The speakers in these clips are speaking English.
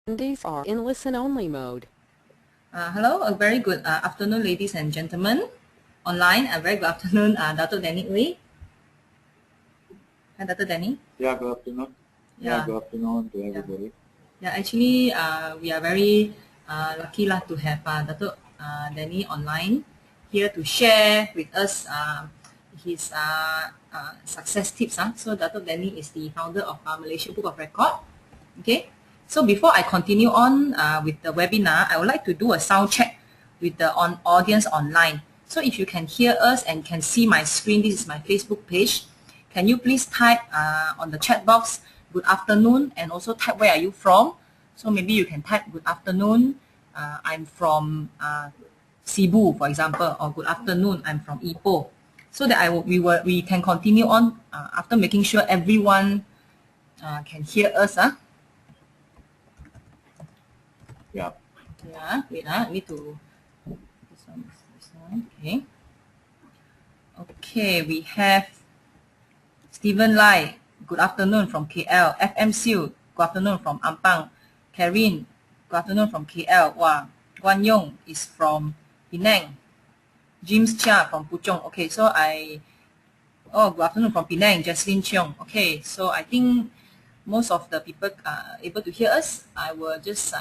Attendees are in listen-only mode. Hello, a very good afternoon, ladies and gentlemen. Online, a very good afternoon, Datuk+Danny+Ooi. Hi, Dr. Danny. Yeah, good afternoon. Yeah. Good afternoon to everybody. Yeah, actually, we are very lucky to have Danny online here to share with us his success tips. So Datuk Danny is the founder of Malaysia Book of Record. Okay. So before I continue on with the webinar, I would like to do a sound check with the audience online. So if you can hear us and can see my screen, this is my Facebook page. Can you please type on the chat box, good afternoon, and also type where are you from. So maybe you can type good afternoon, I'm from Cebu, for example, or good afternoon, I'm from Ipoh. So that we can continue on after making sure everyone can hear us. Yeah. Yeah, wait, I need to, this one, okay. Okay, we have Stephen Lai, good afternoon from KL. FM Siu, good afternoon from Ampang. Karin, good afternoon from KL. Wow, Guan Yong is from Penang. James Chia from Puchong. Okay, so good afternoon from Penang, Jesslyn Cheong. Okay, so I think most of the people are able to hear us. I will just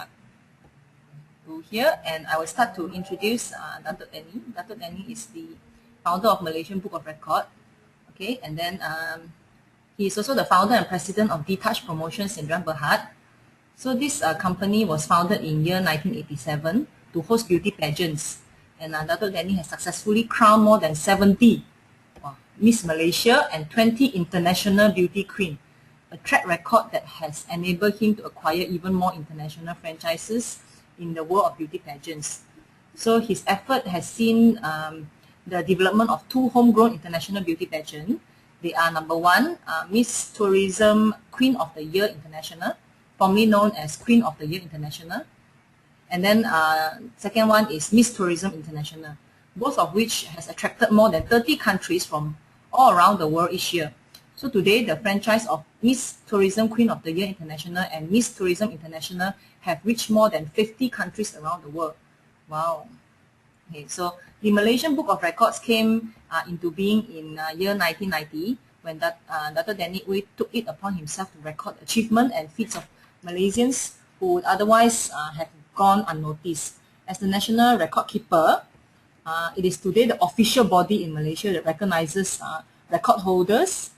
go here and I will start to introduce Datuk Danny. Datuk Danny is the founder of Malaysian Book of Record. Okay, and then he is also the founder and president of Detouch Promotions Sdn Berhad. So this company was founded in year 1987 to host beauty pageants. And Datuk Danny has successfully crowned more than 70 Miss Malaysia and 20 international beauty queen, a track record that has enabled him to acquire even more international franchises in the world of beauty pageants. So his effort has seen the development of 2 homegrown international beauty pageants. They are number 1, Miss Tourism Queen of the Year International, formerly known as Queen of the Year International. And then second one is Miss Tourism International, both of which has attracted more than 30 countries from all around the world each year. So today, the franchise of Miss Tourism Queen of the Year International and Miss Tourism International have reached more than 50 countries around the world. Wow. Okay, so the Malaysian Book of Records came into being in year 1990 when Danny+Ooi took it upon himself to record achievement and feats of Malaysians who would otherwise have gone unnoticed. As the national record keeper, it is today the official body in Malaysia that recognizes record holders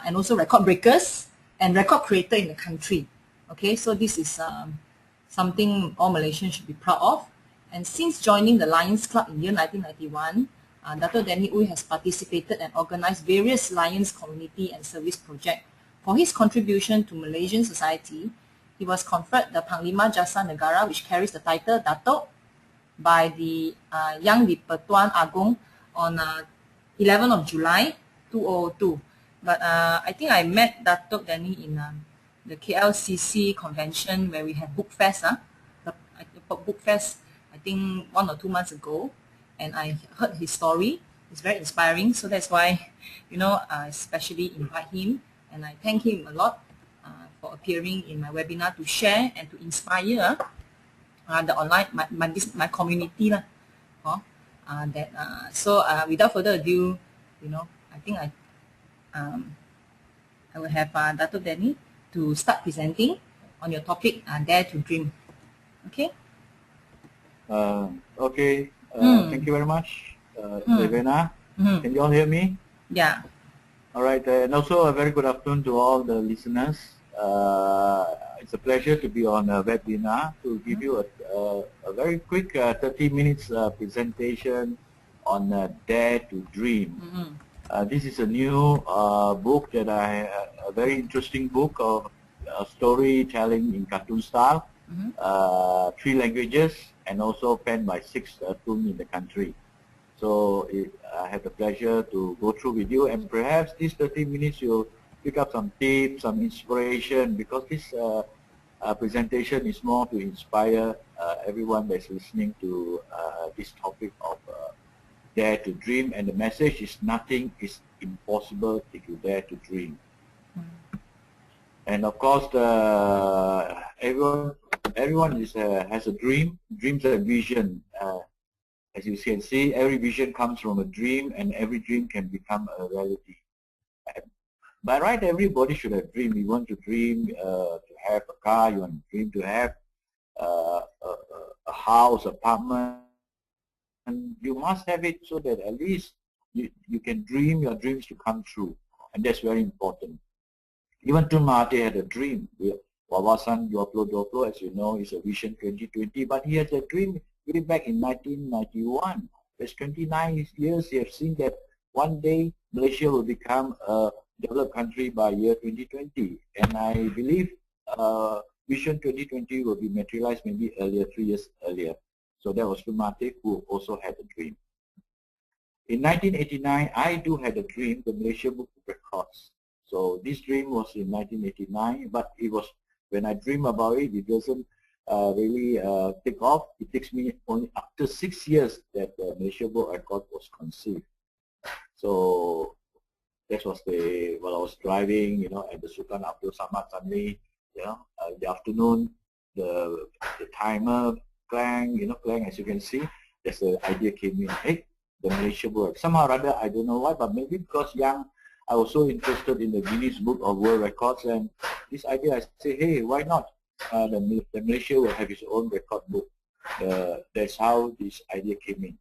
and also record breakers and record creator in the country. Okay, so this is something all Malaysians should be proud of. And since joining the Lions Club in year 1991, Dr. Danny+Ooi has participated and organized various Lions community and service projects. For his contribution to Malaysian society, he was conferred the Panglima Jasa Negara, which carries the title Datuk, by the Yang di-Pertuan Agong on 11 of July 2002. But I think I met Datuk Danny in the KLCC convention where we have Book Fest. The Book Fest, I think 1 or 2 months ago. And I heard his story. It's very inspiring. So that's why, I especially invite him. And I thank him a lot for appearing in my webinar to share and to inspire the online, my community. So without further ado, I think I will have Datuk Danny to start presenting on your topic, Dare to Dream. Okay? Okay. Thank you very much, Devena. Can you all hear me? Yeah. All right. And also a very good afternoon to all the listeners. It's a pleasure to be on a webinar to give you a very quick 30 minutes presentation on Dare to Dream. This is a new book that a very interesting book of storytelling in cartoon style, 3 languages, and also penned by 6 Tung in the country. So I have the pleasure to go through with you, and perhaps these 30 minutes you'll pick up some tips, some inspiration, because this presentation is more to inspire everyone that's listening to this topic of Dare to Dream, and the message is nothing is impossible if you dare to dream. And of course, everyone everyone has a dream. Dreams are vision. As you can see, every vision comes from a dream, and every dream can become a reality. By right, everybody should have dream. You want to dream to have a car. You want to dream to have a house, apartment. And you must have it so that at least you can dream your dreams to come true. And that's very important. Even Tun Mahathir had a dream. Wawasan 2020, as you know, is a Vision 2020, but he had a dream way back in 1991. That's 29 years he has seen that one day Malaysia will become a developed country by year 2020. And I believe Vision 2020 will be materialized maybe earlier, 3 years earlier. So that was Tun Mahathir, who also had a dream. In 1989, I do had a dream, the Malaysia Book of Records. So this dream was in 1989, but it was, when I dream about it, it doesn't really take off. It takes me only after 6 years that the Malaysia Book of Records was conceived. So that was while I was driving, at the Sultan Abdul Samad, suddenly, in the afternoon, the timer clang, clang, as you can see, that's the idea came in. Hey, the Malaysia Book. Somehow or other, I don't know why, but maybe because young, I was so interested in the Guinness Book of World Records, and this idea, I say, hey, why not? The Malaysia will have its own record book. That's how this idea came in.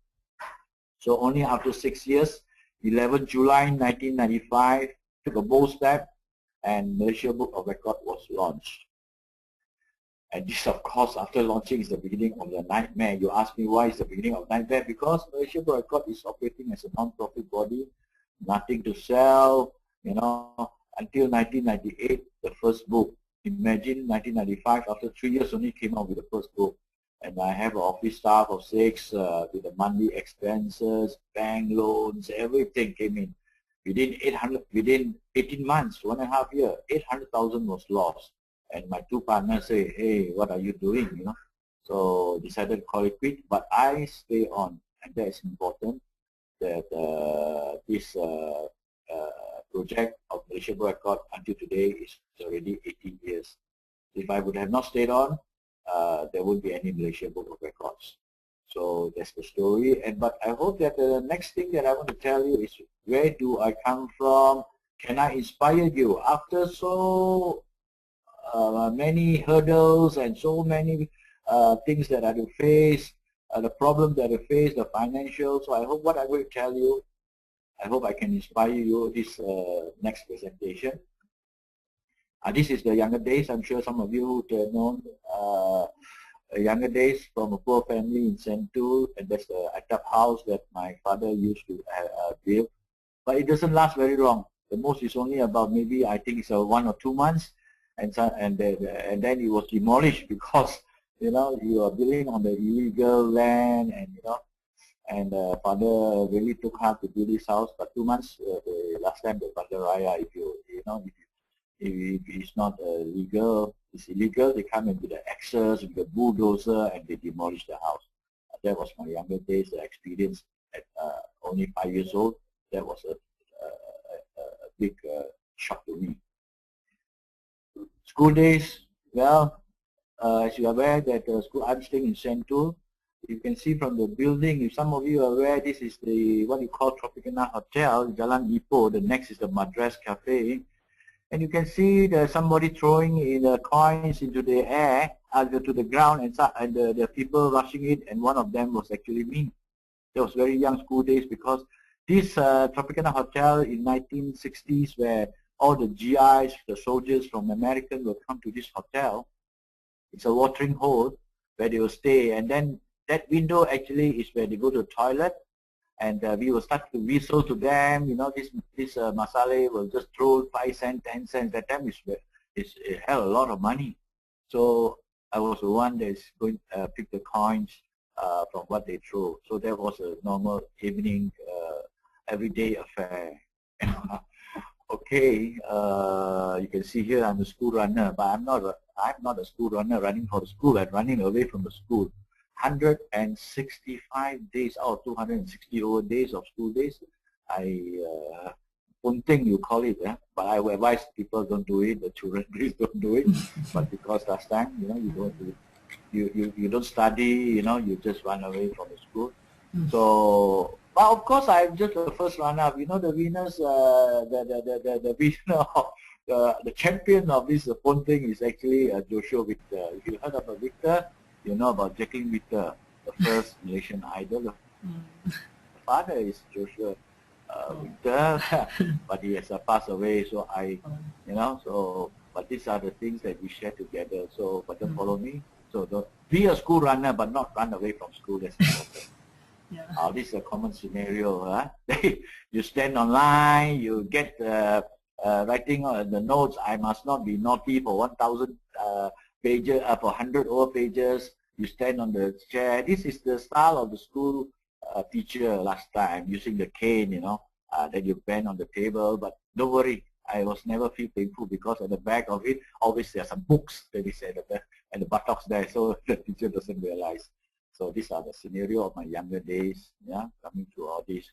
So only after 6 years, 11 July 1995, took a bold step, and Malaysia Book of Records was launched. And this, of course, after launching is the beginning of the nightmare. You ask me why is the beginning of nightmare? Because Malaysia Book of Records is operating as a non-profit body, nothing to sell, until 1998, the first book. Imagine 1995, after 3 years only came out with the first book. And I have an office staff of 6 with the monthly expenses, bank loans, everything came in. Within 18 months, 1.5 years, 800,000 was lost. And my 2 partners say, hey, what are you doing, So decided to call it quit, but I stay on, and that is important, that this project of Malaysia Book of Records until today is already 18 years. If I would have not stayed on, there wouldn't be any Malaysia Book of Records. So that's the story. But I hope that the next thing that I want to tell you is, where do I come from? Can I inspire you? After so many hurdles and so many things that I have to face, the problems that I face, the financial. So I hope what I will tell you, I hope I can inspire you this next presentation. This is the younger days. I'm sure some of you would know younger days from a poor family in Sentul, and that's the atap house that my father used to build. But it doesn't last very long. The most is only about maybe, I think it's 1 or 2 months, and then it was demolished because you are building on the illegal land, and and father really took hard to build this house. But 2 months, the last time the Bandar Raya, if it's not legal, it's illegal, they come in with the axes, with the bulldozer, and they demolish the house. That was my younger days, the experience at only 5 years old. That was a big shock to me. School days, well, as you are aware that school, I'm staying in Sentul. You can see from the building, if some of you are aware, this is the what you call Tropicana Hotel, Jalan Ipoh. The next is the Madras Cafe. And you can see there's somebody throwing in the coins into the air, to the ground, and the people rushing it, and one of them was actually me. That was very young school days, because this Tropicana Hotel in 1960s, where all the GIs, the soldiers from America, will come to this hotel. It's a watering hole where they will stay, and then that window actually is where they go to the toilet, and we will start to whistle to them. This masale will just throw 5 cents, 10 cents. That time it held a lot of money. So I was the one that's going to pick the coins from what they throw. So that was a normal evening, everyday affair. Okay, you can see here I'm a school runner, but I'm not a school runner running for the school. I'm running away from the school. 165 days out of 260 over days of school days. Don't think you call it, but I advise people don't do it. The children please don't do it. But because last time, you don't do it. you don't study, you know, you just run away from the school. So, but of course, I'm just the first runner-up. You know, the winners, the winner of the champion of this phone thing is actually Joshua Victor. If you heard about Victor, you know about Jacqueline Victor, the first Malaysian idol. The father is Joshua Victor, but he has passed away. So you know, so but these are the things that we share together. So, but don't follow me. So don't be a school runner, but not run away from school. That's important. Yeah. This is a common scenario. You stand online, you get writing the notes. I must not be naughty for 1,000 pages, for 100 over pages. You stand on the chair. This is the style of the school teacher last time, using the cane, you know, that you bend on the table. But don't worry, I was never feel painful because at the back of it, always there are some books that is at the back and the buttocks there, so the teacher doesn't realize. So these are the scenario of my younger days, yeah, coming through all this.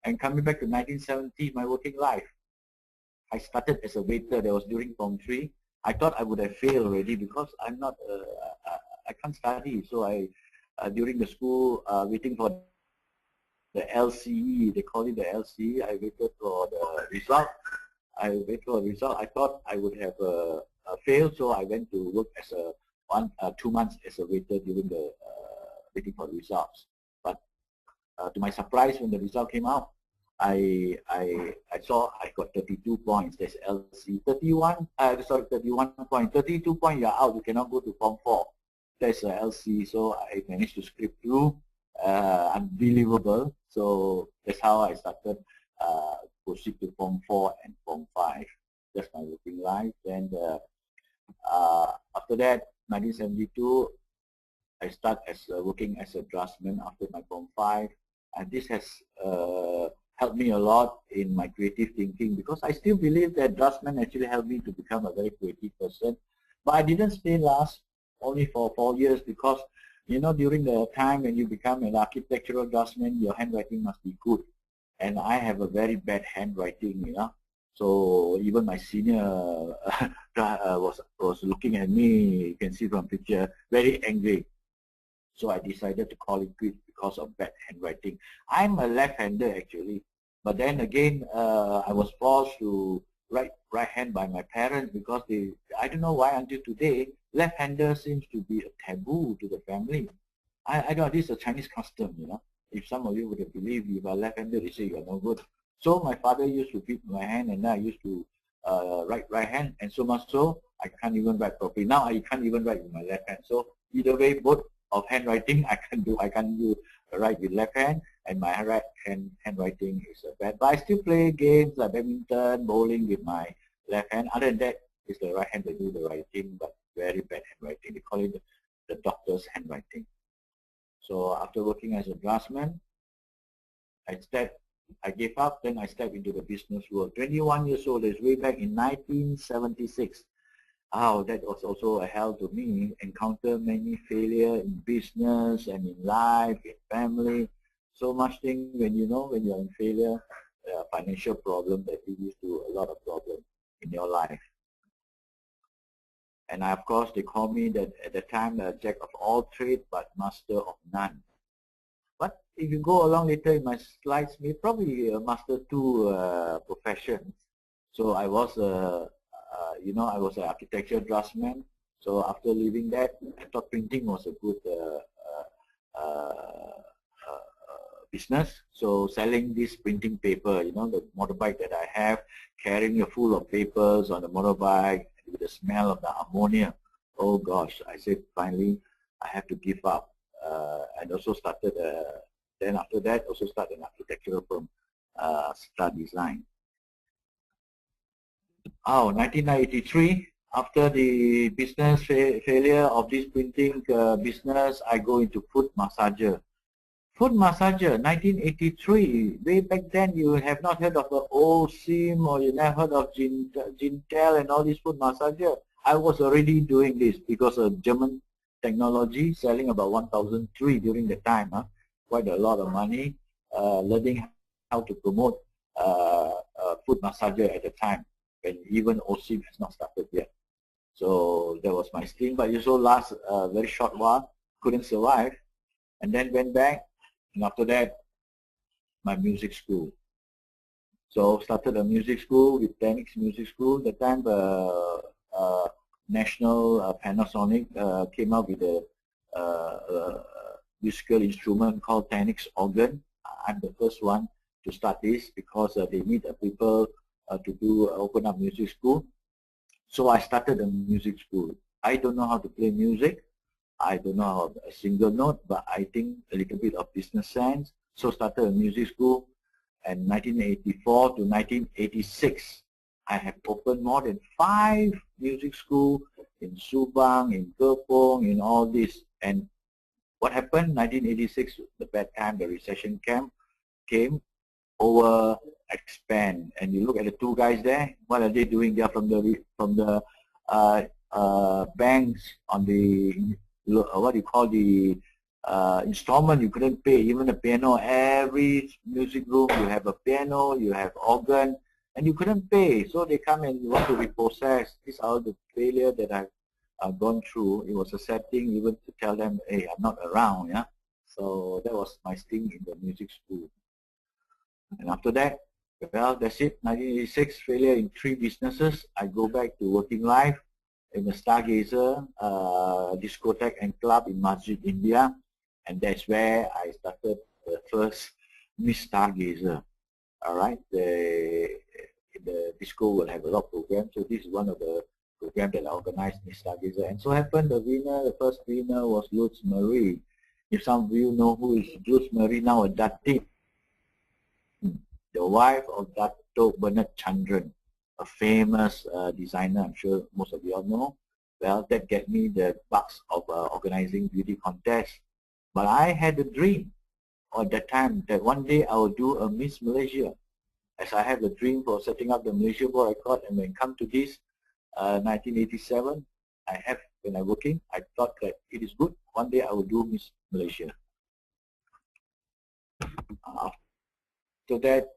And coming back to 1970, my working life. I started as a waiter. That was during Form 3. I thought I would have failed already because I'm not, I can't study. So I, during the school, waiting for the LCE, they call it the LCE, I waited for the result. I waited for the result. I thought I would have failed, so I went to work as a 2 months as a waiter during the waiting for the results. But to my surprise, when the result came out, I saw I got 32 points. That's LC. 31 points. 32 points, you're out. You cannot go to Form 4. That's LC. So I managed to scrape through. Unbelievable. So that's how I started proceed to Form 4 and Form 5. That's my working life. And after that, 1972, I start as working as a draftsman after my Form 5, and this has helped me a lot in my creative thinking, because I still believe that draftsman actually helped me to become a very creative person. But I didn't stay last only for 4 years, because you know, during the time when you become an architectural draftsman, your handwriting must be good, and I have a very bad handwriting, you know. So even my senior was looking at me. You can see from picture, very angry. So I decided to call it quits because of bad handwriting. I'm a left-hander actually, but then again, I was forced to write right-hand by my parents, because I don't know why until today, left-hander seems to be a taboo to the family. I don't know, this is a Chinese custom, you know. If some of you would have believed, if you're left-hander, they say you're no good. So my father used to beat my hand, and I used to write right hand, and so much so, I can't even write properly. Now I can't even write with my left hand. So either way, both of handwriting I can't do write with left hand, and my right hand handwriting is bad. But I still play games like badminton, bowling with my left hand. Other than that, it's the right hand that do the writing, but very bad handwriting. They call it the doctor's handwriting. So after working as a draftsman, I gave up, then I stepped into the business world. 21 years old, it's way back in 1976. Oh, that was also a hell to me. Encounter many failure in business and in life, in family. So much thing when you know, when you're in failure, financial problem that leads to a lot of problems in your life. And of course, they call me that at the time a jack of all trades, but master of none. But if you go along later in my slides, me probably master two professions. So I was you know, I was an architecture draftsman. So after leaving that, I thought printing was a good business. So selling this printing paper, you know, the motorbike that I have, carrying a full of papers on the motorbike with the smell of the ammonia. Oh gosh, I said finally I have to give up. And also started, then after that, also started an architectural firm, Star Design. Oh, 1993, after the business failure of this printing business, I go into foot massager. Foot massager, 1983. Way back then, you have not heard of the old SIM, or you never heard of Gintel and all these foot massager. I was already doing this because of German technology, selling about 1,003 during the time. Quite a lot of money, learning how to promote foot massager at the time, when even OSIM has not started yet. So that was my stint, but it also last a very short while, couldn't survive, and then went back, and after that, my music school. So started a music school with Tenix Music School. The time National Panasonic came out with a musical instrument called Tenix organ. I'm the first one to start this because they need people to open up music school. So I started a music school. I don't know how to play music. I don't know how a single note, but I think a little bit of business sense. So started a music school. And 1984 to 1986, I have opened more than 5 music schools in Subang, in Kepong, in all this. And what happened? 1986, the bad time, the recession came, over expand. And you look at the two guys there. What are they doing? They are from the banks on the what do you call the installment. You couldn't pay. Even the piano, every music room you have a piano, you have organ, and you couldn't pay. So they come and want to repossess. These are the failure that I've gone through. It was a sad thing even to tell them, hey, I'm not around. Yeah. So that was my sting in the music school. And after that, well, that's it. 1986, failure in 3 businesses. I go back to working life in the Stargazer discotheque and club in Masjid, India. And that's where I started the first Miss Stargazer. All right, the disco will have a lot of programs. So this is one of the programs that I organized, Miss Stargazer. And so happened the first winner was Lutz Marie. If some of you know who is Lutz Marie now, a Datuk, the wife of Datuk Bernard Chandran, a famous designer, I'm sure most of you all know. Well, that get me the bucks of organizing beauty contests. But I had a dream at that time that one day I will do a Miss Malaysia, as I have a dream for setting up the Malaysia World Record. And when it come to this, 1987, when I'm working, I thought that it is good. One day I will do Miss Malaysia. After that,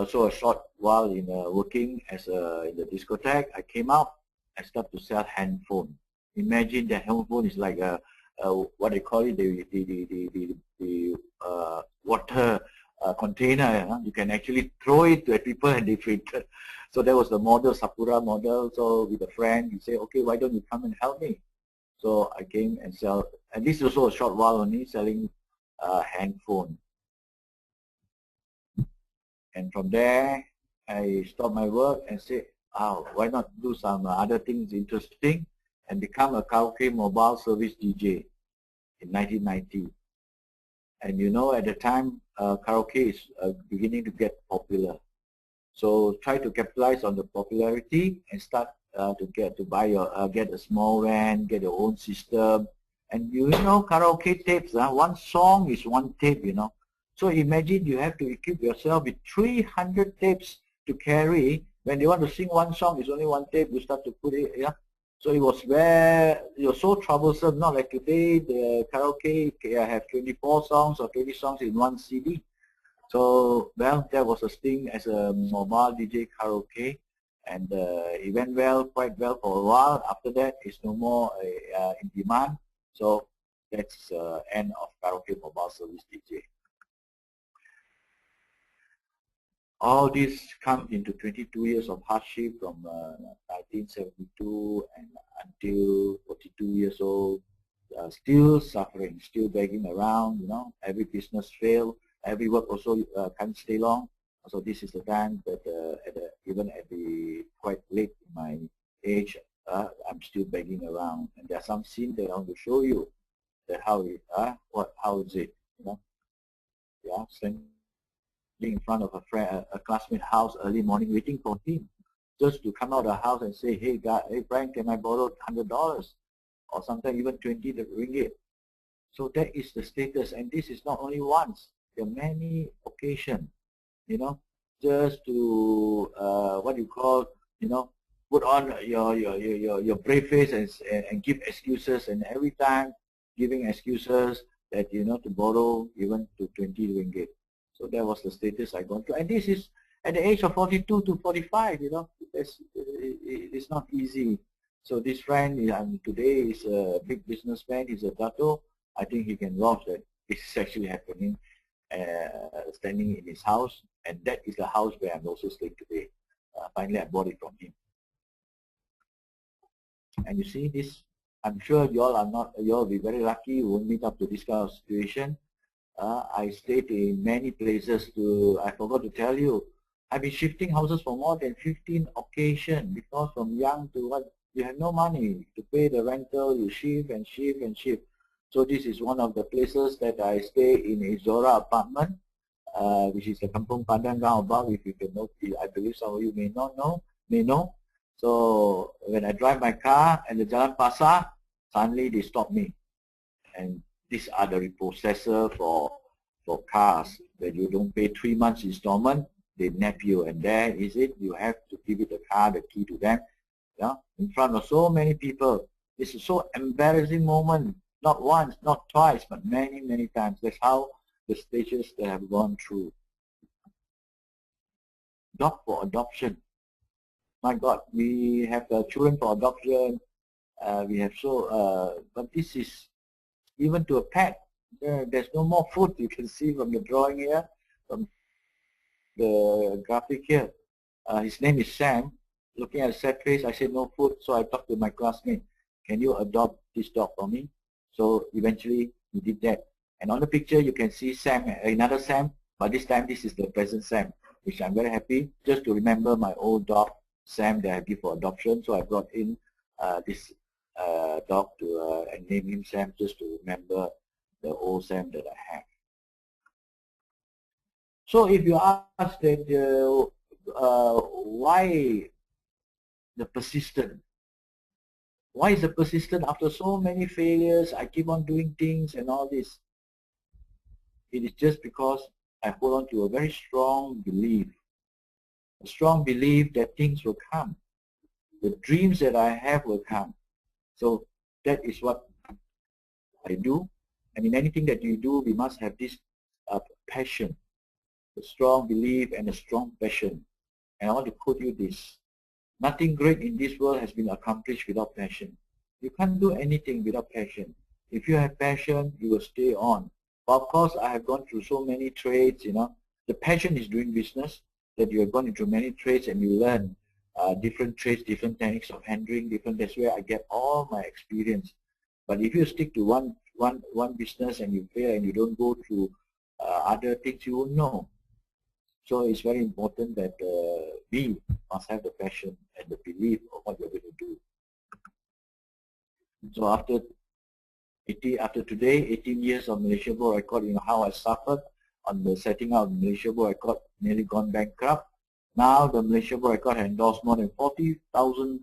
so a short while in working as in the discotheque, I came out. I started to sell handphone. Imagine that handphone is like a what they call it, the water container. You can actually throw it to people and they fit it. So that was the model, Sakura model. So with a friend, he said, okay, why don't you come and help me? So I came and sell, and this is also a short while only, selling handphone. And from there, I stopped my work and said, oh, why not do some other things interesting and become a karaoke mobile service DJ in 1990. And you know, at the time, karaoke is beginning to get popular. So try to capitalize on the popularity and start to get a small van, get your own system. And you know, karaoke tapes, one song is one tape, you know. So imagine you have to equip yourself with 300 tapes to carry. When they want to sing one song, it's only one tape. You start to put it, yeah. So it was so troublesome. Not like today, the karaoke have 24 songs or 20 songs in one CD. So, well, that was a sting as a mobile DJ karaoke, and it went well, quite well for a while. After that, it's no more in demand. So that's end of karaoke mobile service DJ. All this comes into 22 years of hardship from 1972 and until 42 years old, still suffering, still begging around, you know, every business failed, every work also can't stay long. So this is the time that even at the quite late in my age, I'm still begging around. And there are some scenes that I want to show you that how is it, you know, yeah, in front of a classmate house early morning waiting for him just to come out of the house and say, hey Brian, can I borrow $100 or sometimes even 20 ringgit? So that is the status, and this is not only once, there are many occasions, you know, just to what you call, you know, put on your brave face and give excuses, and every time giving excuses that, you know, to borrow even to 20 ringgit. So that was the status I gone through, and this is at the age of 42 to 45. You know, it's not easy. So this friend today is a big businessman. He's a dato. I think he can vouch that this is actually happening, standing in his house, and that is the house where I'm also staying today. Finally, I bought it from him. And you see this, I'm sure you all will be very lucky you won't meet up to this kind of situation. I stayed in many places I forgot to tell you, I've been shifting houses for more than 15 occasions, because from young to what, you have no money to pay the rental, you shift and shift and shift. So this is one of the places that I stay in a Zora apartment, which is the Kampung Padang roundabout. If you can know, I believe some of you may know. So when I drive my car and the Jalan Pasar, suddenly they stop me. And these are the repossessor for cars, that you don't pay 3 months installment, they nab you, and there is it. You have to give it the car, the key to them, yeah, in front of so many people. It's a so embarrassing moment, not once, not twice, but many, many times. That's how the stages they have gone through. Dog for adoption. My God, we have children for adoption. We have but this is even to a pet. There's no more food. You can see from the drawing here, from the graphic here. His name is Sam. Looking at a sad face, I said no food, so I talked to my classmate. Can you adopt this dog for me? So eventually he did that. And on the picture you can see Sam, another Sam, but this time this is the present Sam, which I'm very happy, just to remember my old dog Sam that I give for adoption. So I brought in this dog to and name him Sam, just to remember the old Sam that I have. So if you ask that why the persistent? Why is the persistent after so many failures? I keep on doing things and all this. It is just because I hold on to a very strong belief. A strong belief that things will come. The dreams that I have will come. So that is what I do. And in anything that you do, we must have this passion, a strong belief and a strong passion. And I want to quote you this. Nothing great in this world has been accomplished without passion. You can't do anything without passion. If you have passion, you will stay on. But of course, I have gone through so many trades, you know. The passion is doing business, that you have gone into many trades and you learn different trades, different techniques of handling, that's where I get all my experience. But if you stick to one business and you fail and you don't go through other things, you won't know. So it's very important that we must have the passion and the belief of what we're going to do. So after today, 18 years of Malaysia+Book Record, you know how I suffered on the setting out of Malaysia+Book Record, nearly gone bankrupt. Now the Malaysia+Book Record has endorsed more than 4,000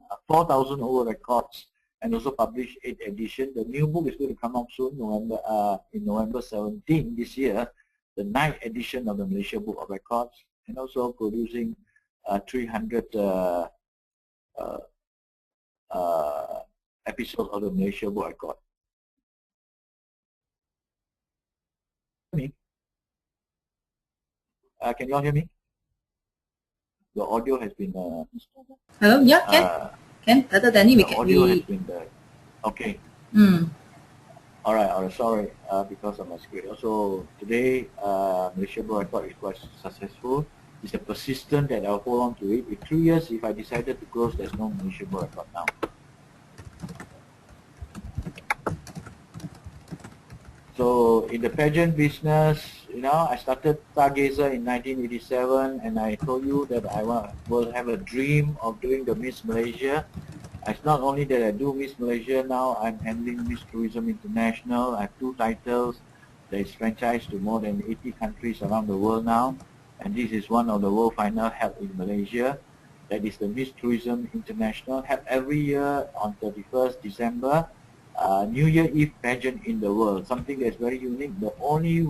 over records, and also published 8 editions. The new book is going to come out soon, in November 17 this year, the 9th edition of the Malaysia+Book of Records, and also producing 300 episodes of the Malaysia+Book Record. Can you all hear me? The audio has been... Hello? Yeah, can? Dr. Danny, the audio has been... okay. All right, sorry, because of my screen. Also, today, Malaysia+Book Record is quite successful. It's a persistent that I'll hold on to it. In 3 years, if I decided to close, there's no Malaysia+Book Record now. So, in the pageant business, you know, I started Stargazer in 1987, and I told you that I will have a dream of doing the Miss Malaysia. It's not only that I do Miss Malaysia now, I'm handling Miss Tourism International. I have 2 titles. There is franchise to more than 80 countries around the world now. And this is one of the world finals held in Malaysia. That is the Miss Tourism International, held every year on 31st December. New Year Eve pageant in the world, something that's very unique. The only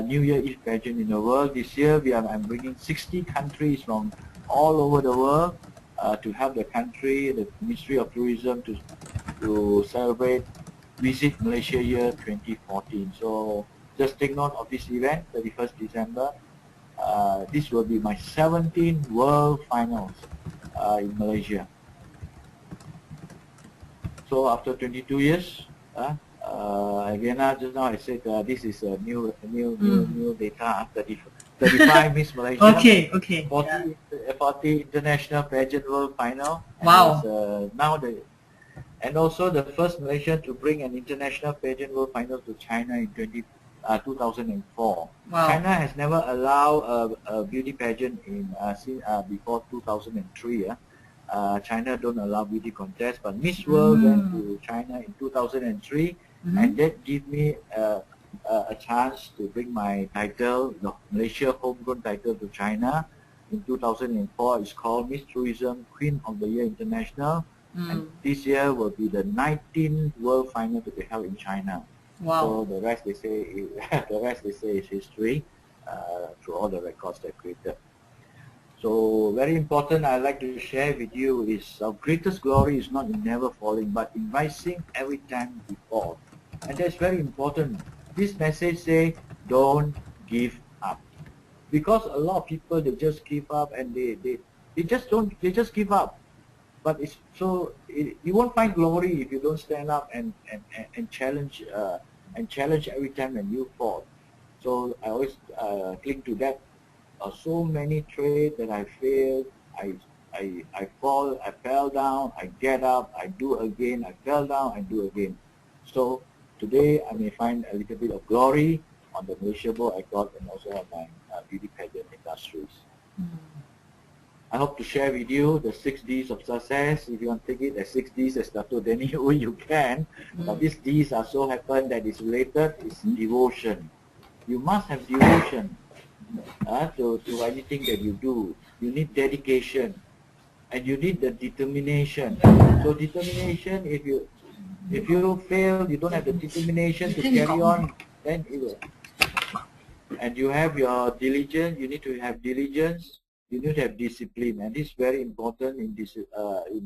New Year Eve pageant in the world. This year I'm bringing 60 countries from all over the world to help the country, the Ministry of Tourism, to celebrate Visit Malaysia Year 2014. So just take note of this event, 31st December. This will be my 17th World Finals in Malaysia. So after 22 years, Vienna, just now I said this is a new data, 35 Miss Malaysia, Okay, okay. 40, Yeah. 40 International Pageant World Final, and Wow. now and also the first Malaysian to bring an International Pageant World Final to China in 2004. Wow. China has never allowed a beauty pageant before 2003. China don't allow beauty contests, but Miss World went to China in 2003, and that gave me a chance to bring my title, the Malaysia homegrown title, to China. In 2004, it's called Miss Tourism Queen of the Year International, and this year will be the 19th World Final to be held in China. Wow. So the rest they say, is history through all the records they created. So very important I'd like to share with you is our greatest glory is not in never falling, but in rising every time we fall. And that's very important. This message say, don't give up. Because a lot of people, they just give up and they just give up. But it's you won't find glory if you don't stand up and challenge every time when you fall. So I always cling to that. So many trades that I failed, I fall, I fell down, I get up, I do again, I fell down, I do again. So today I may find a little bit of glory on the Malaysia++Records and also on my beauty pageant industries. I hope to share with you the 6 Ds of success. If you want to take it as 6 Ds as Datuk+Danny+Ooi, you can. But these Ds are so happen that is related is devotion. You must have devotion to anything that you do. You need dedication, and you need the determination. So determination, if you fail, you don't have the determination to carry on, then it will. And you have your diligence. You need to have diligence. You need to have discipline, and this is very important in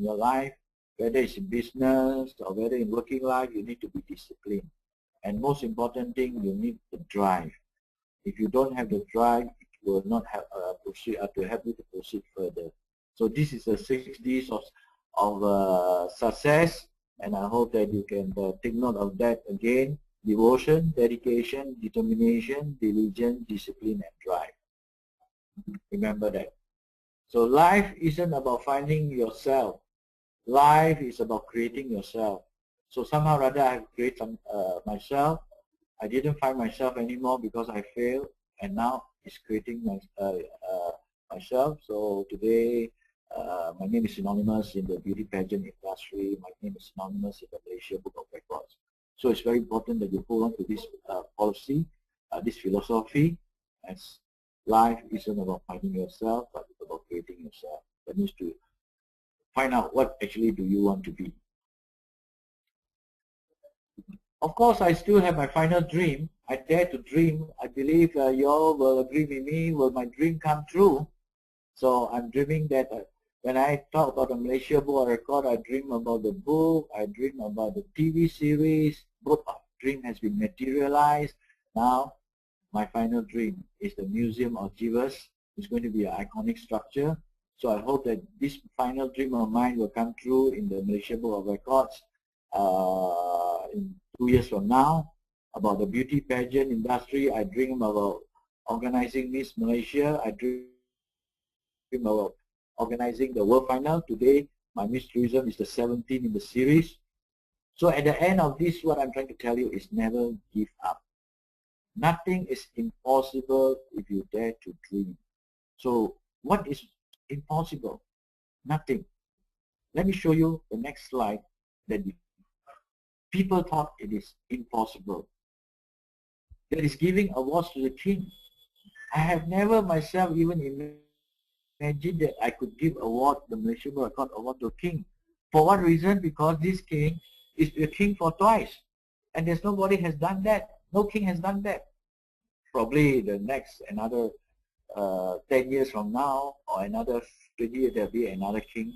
your life, whether it's in business or whether in working life. You need to be disciplined, and most important thing, you need the drive. If you don't have the drive, it will not have to help you to proceed further. So this is the 6 Ds of success, and I hope that you can take note of that again: devotion, dedication, determination, diligence, discipline, and drive. Remember that. So life isn't about finding yourself. Life is about creating yourself. So somehow or other I have created myself. I didn't find myself anymore because I failed, and now it's creating myself. So today, my name is synonymous in the beauty pageant industry. My name is synonymous in the Malaysia++Records. So it's very important that you hold on to this policy, this philosophy, as life isn't about finding yourself, but it's about creating yourself. That means to find out what actually do you want to be. Of course, I still have my final dream. I dare to dream. I believe you all will agree with me. Will my dream come true? So I'm dreaming that when I talk about the Malaysia++Records, I dream about the book. I dream about the TV series. Both of dream has been materialized. Now, my final dream is the Museum of Jivas. It's going to be an iconic structure. So I hope that this final dream of mine will come true in the Malaysia++Records in 2 years from now. About the beauty pageant industry, I dream about organizing Miss Malaysia. I dream about organizing the World Final. Today, my Miss Tourism is the 17th in the series. So at the end of this, what I'm trying to tell you is never give up. Nothing is impossible if you dare to dream. So what is impossible? Nothing. Let me show you the next slide that people thought it is impossible. That is giving awards to the king. I have never myself even imagined that I could give award, the Malaysia++Records award to a king. For what reason? Because this king is the king for twice. And there's nobody has done that. No king has done that. Probably the next, another 10 years from now, or another 20 years, there'll be another king,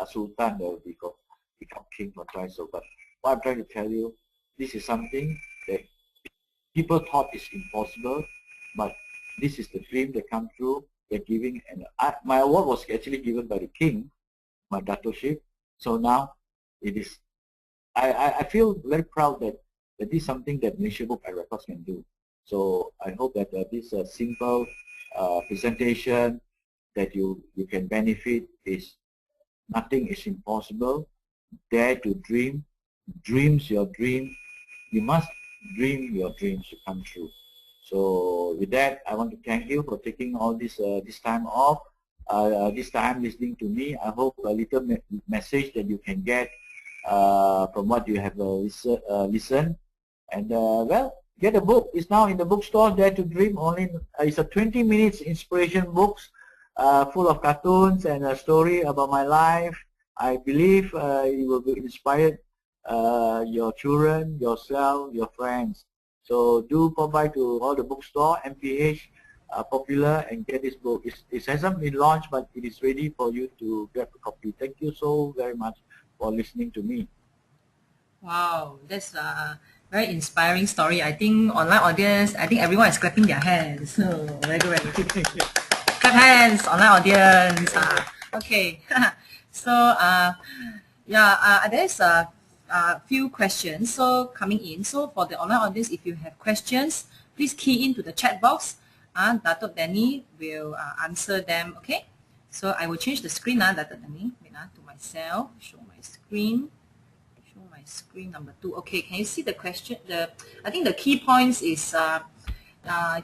Sultan, that will become king for twice. So, but what I'm trying to tell you, this is something that people thought is impossible, but this is the dream that come true. They're giving, and my award was actually given by the king, my datukship. So now it is I feel very proud that this is something that Malaysia+Book+Records can do. So I hope that this simple presentation that you can benefit is nothing is impossible. Dare to dream. Dreams your dream. You must dream your dreams to come true. So with that, I want to thank you for taking all this time off, this time listening to me. I hope a little message that you can get from what you have listened. And well, get a book. It's now in the bookstore. Dare to Dream. Only it's a 20 minutes inspiration books full of cartoons and a story about my life. I believe you will be inspired your children, yourself, your friends. So do pop by to all the bookstore, MPH, Popular, and get this book. It hasn't been launched, but it is ready for you to grab a copy. Thank you so very much for listening to me. Wow, that's a very inspiring story. I think online audience, I think everyone is clapping their hands. So very good, very good. Clap hands, online audience. Okay. So there's a few questions coming in. So for the online audience, if you have questions, please key into the chat box, and Datuk Danny will answer them. Okay. So I will change the screen, Datuk Danny. Wait, to myself. Show my screen. Show my screen number 2. Okay. Can you see the question? I think the key points is I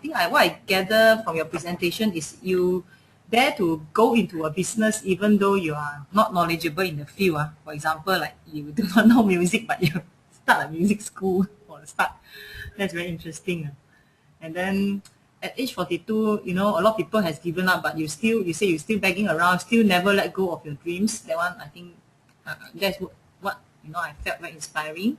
think what I gather from your presentation is you dare to go into a business even though you are not knowledgeable in the field. For example, like you do not know music, but you start a music school for the start. That's very interesting. And then at age 42, you know, a lot of people has given up, but you say you're still begging around, still never let go of your dreams. That one, I think that's what you know, I felt very inspiring.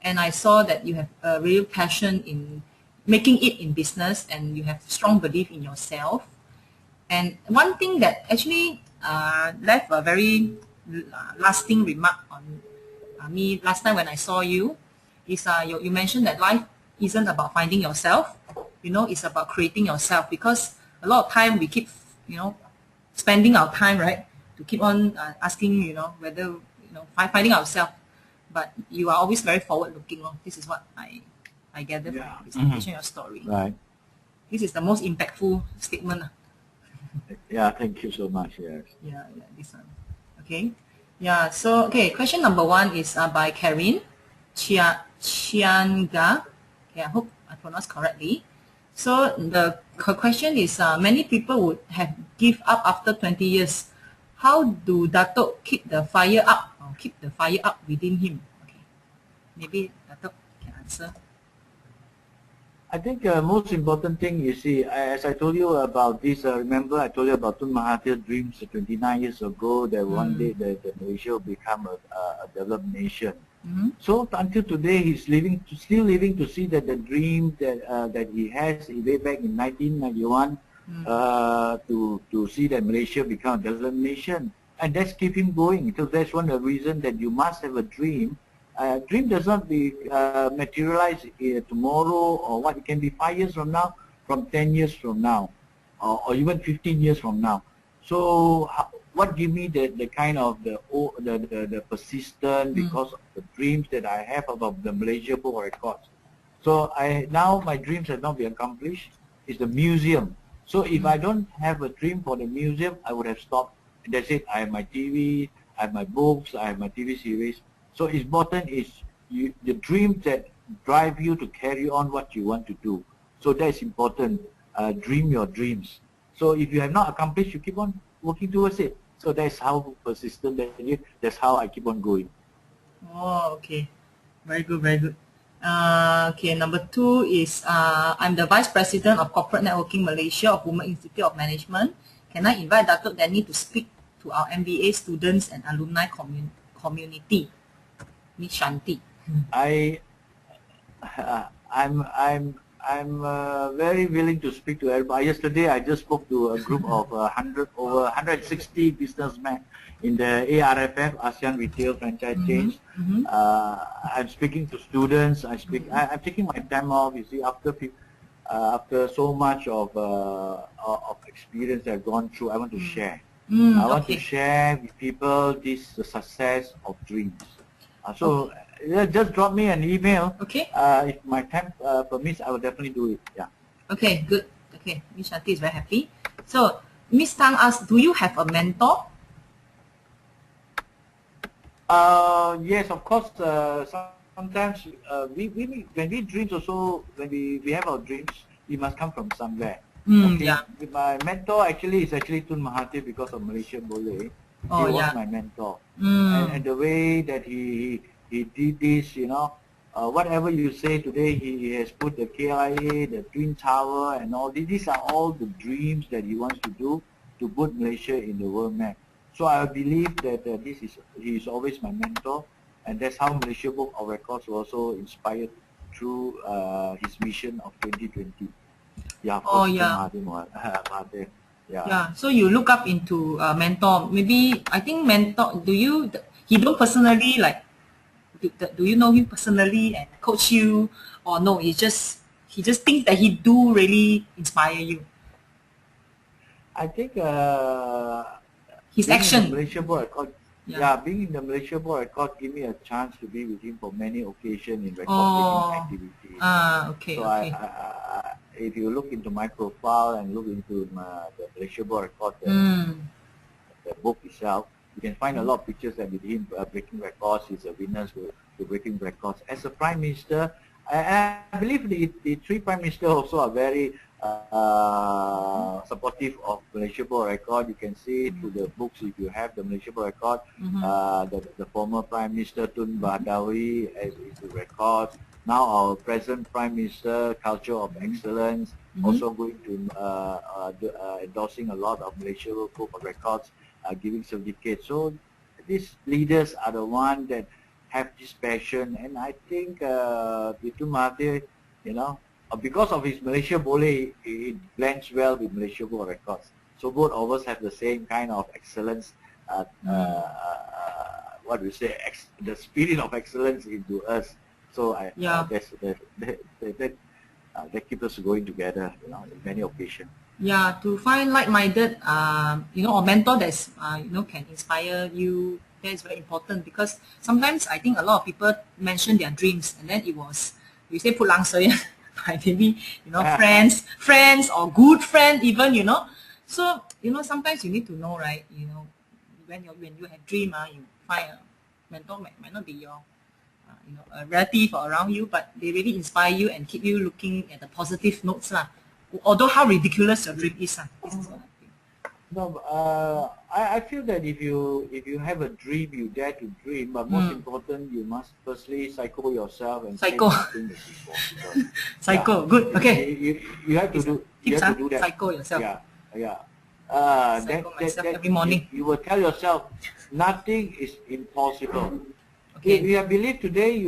And I saw that you have a real passion in making it in business, and you have strong belief in yourself. And one thing that actually left a very lasting remark on me last time when I saw you is you mentioned that life isn't about finding yourself, you know, it's about creating yourself, because a lot of time we keep, you know, spending our time, right, to keep on asking, you know, whether, you know, finding ourselves, but you are always very forward looking. This is what I gather from your presentation, your story. Right. This is the most impactful statement. Yeah, thank you so much. Yes. Yeah, this one. Okay. Yeah, so, okay, question number 1 is by Karin Chianga. Okay, I hope I pronounced correctly. So, her question is, many people would have give up after 20 years. How do Datuk keep the fire up, or keep the fire up within him? Okay. Maybe Datuk can answer. I think most important thing, you see, as I told you about this, remember I told you about Tun Mahathir's dreams 29 years ago, that one day that Malaysia will become a developed nation. So until today, he's still living to see that the dream that he has way back in 1991 to see that Malaysia become a developed nation. And that's keep him going. So that's one of the reasons that you must have a dream. Dream does not be materialized tomorrow, or what, it can be 5 years from now, from 10 years from now, or even 15 years from now. So what give me the kind of the persistent, because of the dreams that I have about the Malaysia+Book+Records. So now my dreams have not been accomplished. It's the museum. So if I don't have a dream for the museum, I would have stopped. That's it. I have my TV, I have my books, I have my TV series. So important is the dreams that drive you to carry on what you want to do. So that's important. Dream your dreams. So if you have not accomplished, you keep on working towards it. So that's how persistent that is. That's how I keep on going. Oh, okay. Very good, very good. Okay, number 2 is I'm the Vice President of Corporate Networking Malaysia of Women Institute of Management. Can I invite Datuk Danny to speak to our MBA students and alumni community? Miss Shanti. I'm very willing to speak to everybody. Yesterday, I just spoke to a group of over 160 businessmen in the ARFF, ASEAN Retail Franchise Change. I'm speaking to students. I'm taking my time off. You see, after so much of experience I've gone through, I want to share. I want to share with people this success of dreams. So just drop me an email. Okay. If my time permits, I will definitely do it. Yeah. Okay, good. Okay, Miss Shanti is very happy. So, Miss Tang asks, do you have a mentor? Yes, of course. Sometimes we when we dreams also, when we have our dreams, we must come from somewhere. Okay. Yeah. My mentor actually is Tun Mahathir because of Malaysia Boleh. Oh, He was yeah. my mentor, and the way that he did this, whatever you say today, he has put the KIA, the Twin Tower, and all these. These are all the dreams that he wants to do to put Malaysia in the world map. So I believe that he is always my mentor, and that's how Malaysia Book of Records was also inspired through his mission of 2020. Yeah, of Oh, course, yeah. Mahathir. Yeah. Yeah, so you look up into a mentor. Maybe, I think mentor, he don't personally like, do you know him personally and coach you? Or no, he just thinks that he do really inspire you. I think His being in action. the Malaysia Board Record, Yeah. being in the Malaysia Board Record give me a chance to be with him for many occasions in record Oh. taking activities. Okay, So okay. if you look into my profile and look into the Malaysia Board Record, the book itself, you can find a lot of pictures that with him breaking records. He's a witness to breaking records. As a Prime Minister, I believe the three Prime Ministers also are very supportive of Malaysia Board Record. You can see through the books if you have the Malaysia Board Record. The former Prime Minister Tun Badawi is the records. Now our present Prime Minister, Culture of Excellence, also going to endorsing a lot of Malaysia Book of Records, giving certificates. So these leaders are the ones that have this passion, and I think Tun Mahathir, because of his Malaysia Boleh, it blends well with Malaysia Book of Records. So both of us have the same kind of excellence, what we say, the spirit of excellence into us. So that keeps us going together, in many occasions. Yeah, to find like-minded, or mentor that's, can inspire you, that is very important, because sometimes I think a lot of people mention their dreams and then it was, you say, put lang soya, by maybe, friends or good friend even, So, sometimes you need to know, right, when you have dream, you find a mentor might not be your, a relative or around you, but they really inspire you and keep you looking at the positive notes, although how ridiculous your dream is. No, I feel that if you have a dream, you dare to dream, but most important, you must firstly psycho yourself and say something that is possible. Psycho, good, okay. You have to do. You have to do that. Psycho yourself. Yeah. Psycho myself every morning. You will tell yourself nothing is impossible. Okay. If I believe today,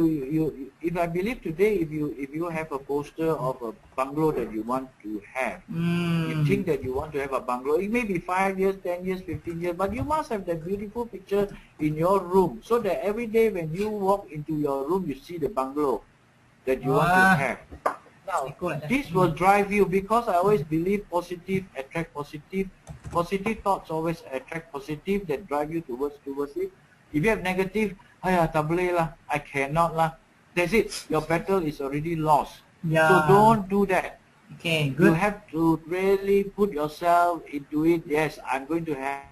if you have a poster of a bungalow that you want to have, you think that you want to have a bungalow. It may be 5 years, 10 years, 15 years, but you must have that beautiful picture in your room, so that every day when you walk into your room, you see the bungalow that you want to have. Now, this will drive you, because I always believe positive attract positive. Positive thoughts always attract positive, that drive you towards it. If you have negative, tak boleh lah, I cannot lah, that's it. Your battle is already lost. Yeah. So don't do that. Okay, good. You have to really put yourself into it. Yes, I'm going to have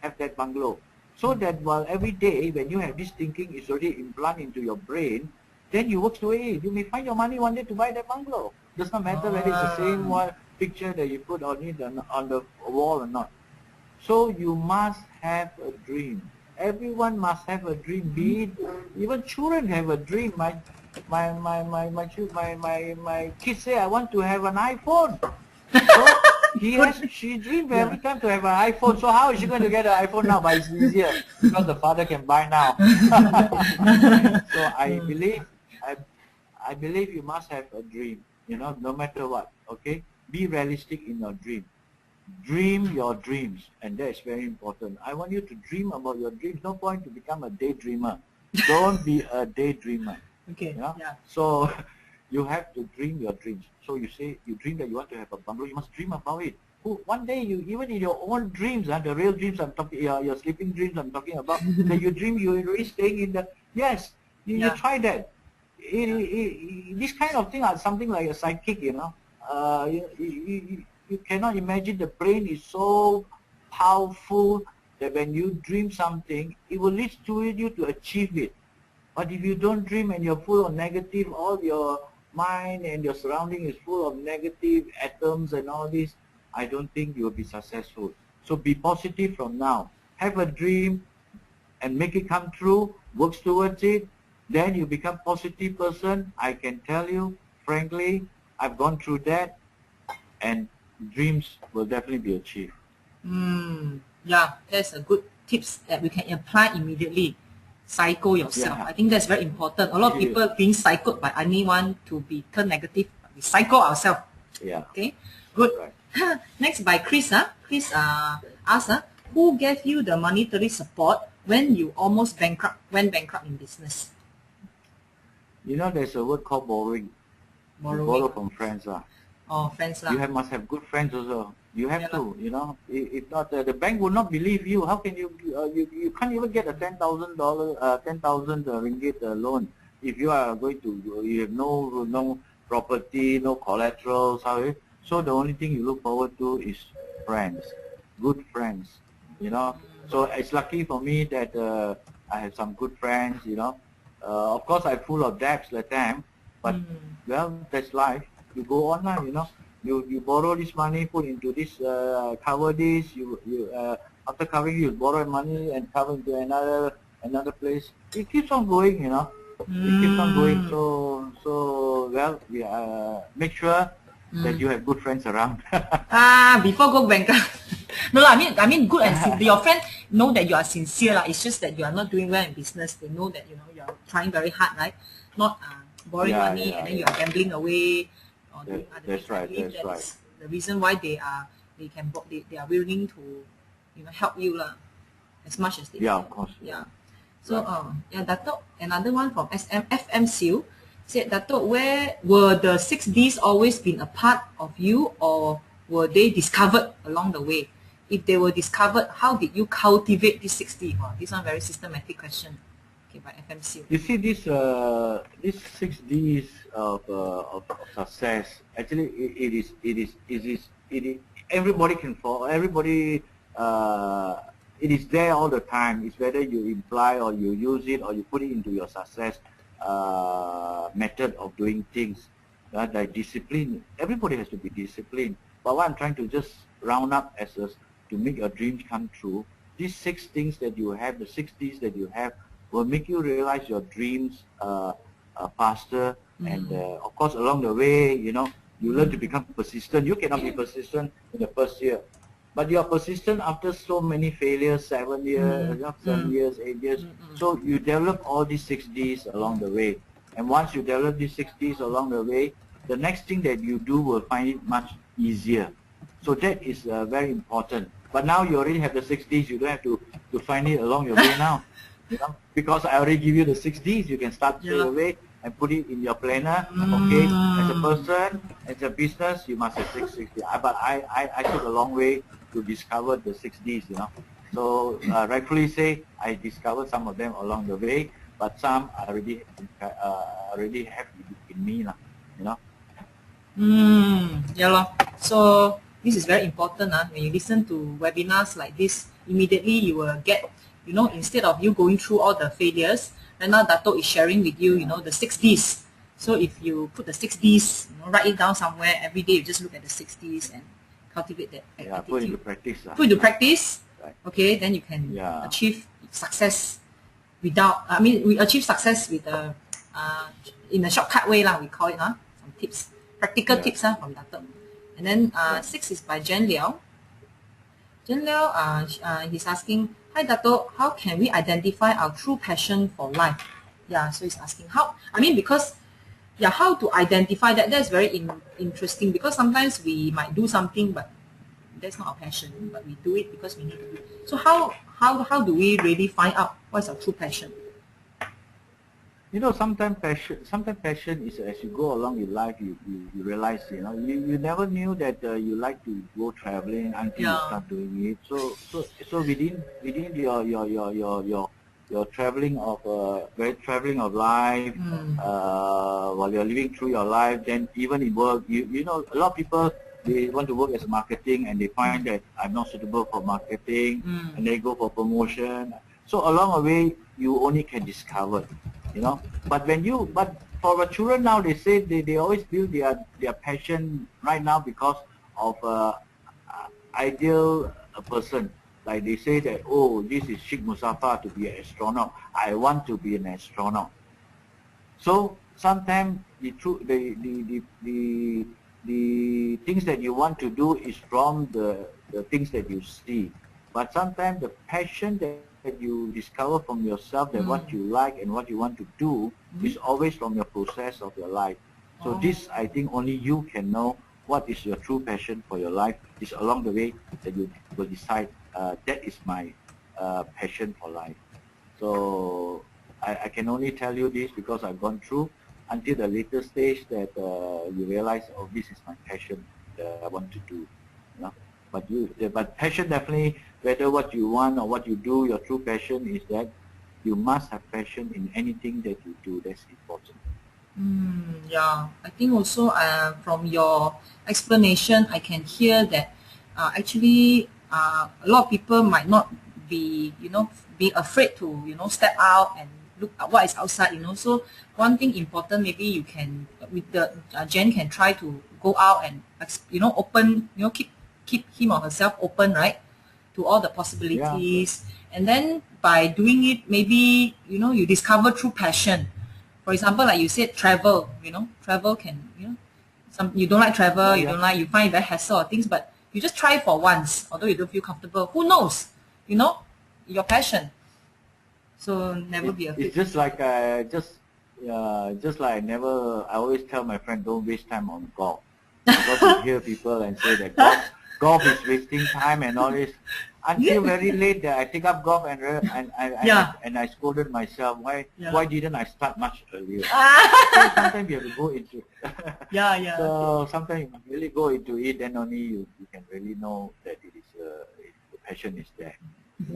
that bungalow. So that while every day when you have this thinking is already implanted into your brain, then you work away. You may find your money one day to buy that bungalow. Does not matter whether it's the same one picture that you put on it on the wall or not. So you must have a dream. Everyone must have a dream. Be it, even children have a dream. My kids say, I want to have an iPhone. So she dreams every time to have an iPhone. So how is she going to get an iPhone now? But it's easier because the father can buy now. So I believe you must have a dream. No matter what. Okay, be realistic in your dream. Dream your dreams, and that is very important. I want you to dream about your dreams. No point to become a daydreamer. Don't be a daydreamer. Okay. Yeah. So you have to dream your dreams. So you say you dream that you want to have a bungalow. You must dream about it. One day, you even in your own dreams, the real dreams I'm talking, your sleeping dreams I'm talking about, that you dream you're already staying in the. Yes, You try that. This kind of thing are something like a psychic, you know. You cannot imagine. The brain is so powerful that when you dream something, it will lead to you to achieve it. But if you don't dream and you're full of negative, all your mind and your surrounding is full of negative atoms and all this, I don't think you will be successful. So be positive from now. Have a dream and make it come true, work towards it, then you become positive person. I can tell you, frankly, I've gone through that, and dreams will definitely be achieved. Yeah, that's a good tips that we can apply immediately. Psycho yourself. Yeah. I think that's very important. A lot of people being psychoed by anyone to be turn negative. We psycho ourselves. Yeah. Okay, good. Right. Next by Chris. Chris asks, who gave you the monetary support when you almost went bankrupt in business? You know, there's a word called borrowing. You borrow from friends. Oh, friends lah. You must have good friends also. You have to, you know. If not, the bank will not believe you. How can you? You can't even get a $10,000, 10,000 ringgit loan if you are going to. You have no property, no collateral. So the only thing you look forward to is friends, good friends. You know. So it's lucky for me that I have some good friends. You know. Of course, I'm full of debts at the time, but well, that's life. You go on now, you know. You borrow this money, put into this, cover this. After covering, you borrow money and cover into another place. It keeps on going, you know. It keeps on going. So well, make sure that you have good friends around. Before go bankrupt. No, I mean, good and your friend know that you are sincere lah. It's just that you are not doing well in business. They know that you are trying very hard, right? Not borrowing money and then you are gambling away or doing other things. That's right. That's right. Is the reason why they are willing to help you lah, as much as they can. Yeah, of course. Yeah. So Dato', another one from FMCU said, Dato', where were the 6Ds always been a part of you, or were they discovered along the way? If they were discovered, how did you cultivate this 6D? Wow, this one very systematic question. Okay, by FMC. You see, this 6Ds of success. Actually, it is. Everybody can fall. Everybody. It is there all the time. It's whether you imply or you use it or you put it into your success method of doing things. Like discipline. Everybody has to be disciplined. But what I'm trying to just round up as to make your dreams come true, these 6 things that you have, the 6Ds that you have, will make you realize your dreams faster. And of course, along the way, you learn to become persistent. You cannot be persistent in the first year, but you are persistent after so many failures, 7 years, 7 years, 8 years. So you develop all these 6Ds along the way. And once you develop these 6Ds along the way, the next thing that you do will find it much easier. So that is very important. But now you already have the 6Ds, you don't have to find it along your way now. Because I already give you the 6Ds, you can start straight away and put it in your planner. Okay, as a person, as a business, you must have 6Ds. But I took a long way to discover the 6Ds, So rightfully say, I discovered some of them along the way, but some I already have in me, So this is very important. When you listen to webinars like this, immediately you will get, instead of you going through all the failures, right now Dato' is sharing with you, the 6Ds. So if you put the 6Ds, write it down somewhere, every day you just look at the 6Ds and cultivate that attitude. Put into practice. Put into practice, right. Okay, then you can achieve success we achieve success with in a shortcut way, we call it, some tips, practical tips from Dato'. And then 6 is by Jen Liao. Jen Liao, he's asking, hi Dato', how can we identify our true passion for life? So he's asking how to identify that. That's very interesting, because sometimes we might do something but that's not our passion, but we do it because we need to do it. So how do we really find out what's our true passion? Sometimes passion is, as you go along in life, you realize, you never knew that you like to go traveling until you start doing it. So within your traveling of life, while you're living through your life, then even in work, you know, a lot of people, they want to work as marketing and they find that I'm not suitable for marketing, and they go for promotion. So along the way, you only can discover, you know. But for the children now, they say they always build their passion right now because of ideal person. Like they say that, oh, this is Sheikh Mustafa to be an astronaut. I want to be an astronaut. So sometimes the things that you want to do is from the things that you see. But sometimes the passion that you discover from yourself, that what you like and what you want to do is always from your process of your life. So this, I think, only you can know what is your true passion for your life. It's along the way that you will decide, that is my passion for life. So I can only tell you this because I've gone through until the later stage that you realize, oh, this is my passion that I want to do. You know? But passion definitely, whether what you want or what you do, your true passion is that you must have passion in anything that you do. That's important. Yeah, I think also from your explanation, I can hear that actually a lot of people might not be, be afraid to, step out and look at what is outside, So one thing important, maybe you can, with the Jen can try to go out and, open, keep him or herself open, right, to all the possibilities. Yeah. And then by doing it, maybe, you discover true passion. For example, like you said, travel, travel can, you don't like travel, you find it very hassle or things, but you just try it for once, although you don't feel comfortable. Who knows? Your passion. So never be afraid. It's just like, I always tell my friend, don't waste time on golf. Because you hear people and say that golf is wasting time and all this. Until very late, I take up golf and I scolded myself. Why didn't I start much earlier? So sometimes you have to go into So sometimes you really go into it, then only you can really know that it is the passion is there.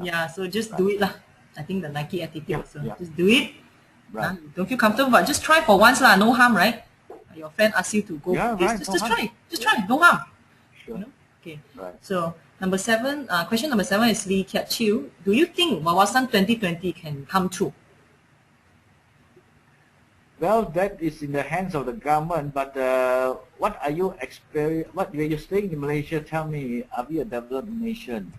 Yeah, so just do it lah. I think the Nike attitude. Just do it. Right. Don't feel comfortable, but just try for once lah. No harm, right? Your friend asks you to go. Just try. Just try. No harm. Sure. Okay. Right. So number 7, question number 7 is Lee Kiat Chiu. Do you think Wawasan 2020 can come true? Well, that is in the hands of the government. But what are you when you're staying in Malaysia, tell me, are we a developed nation?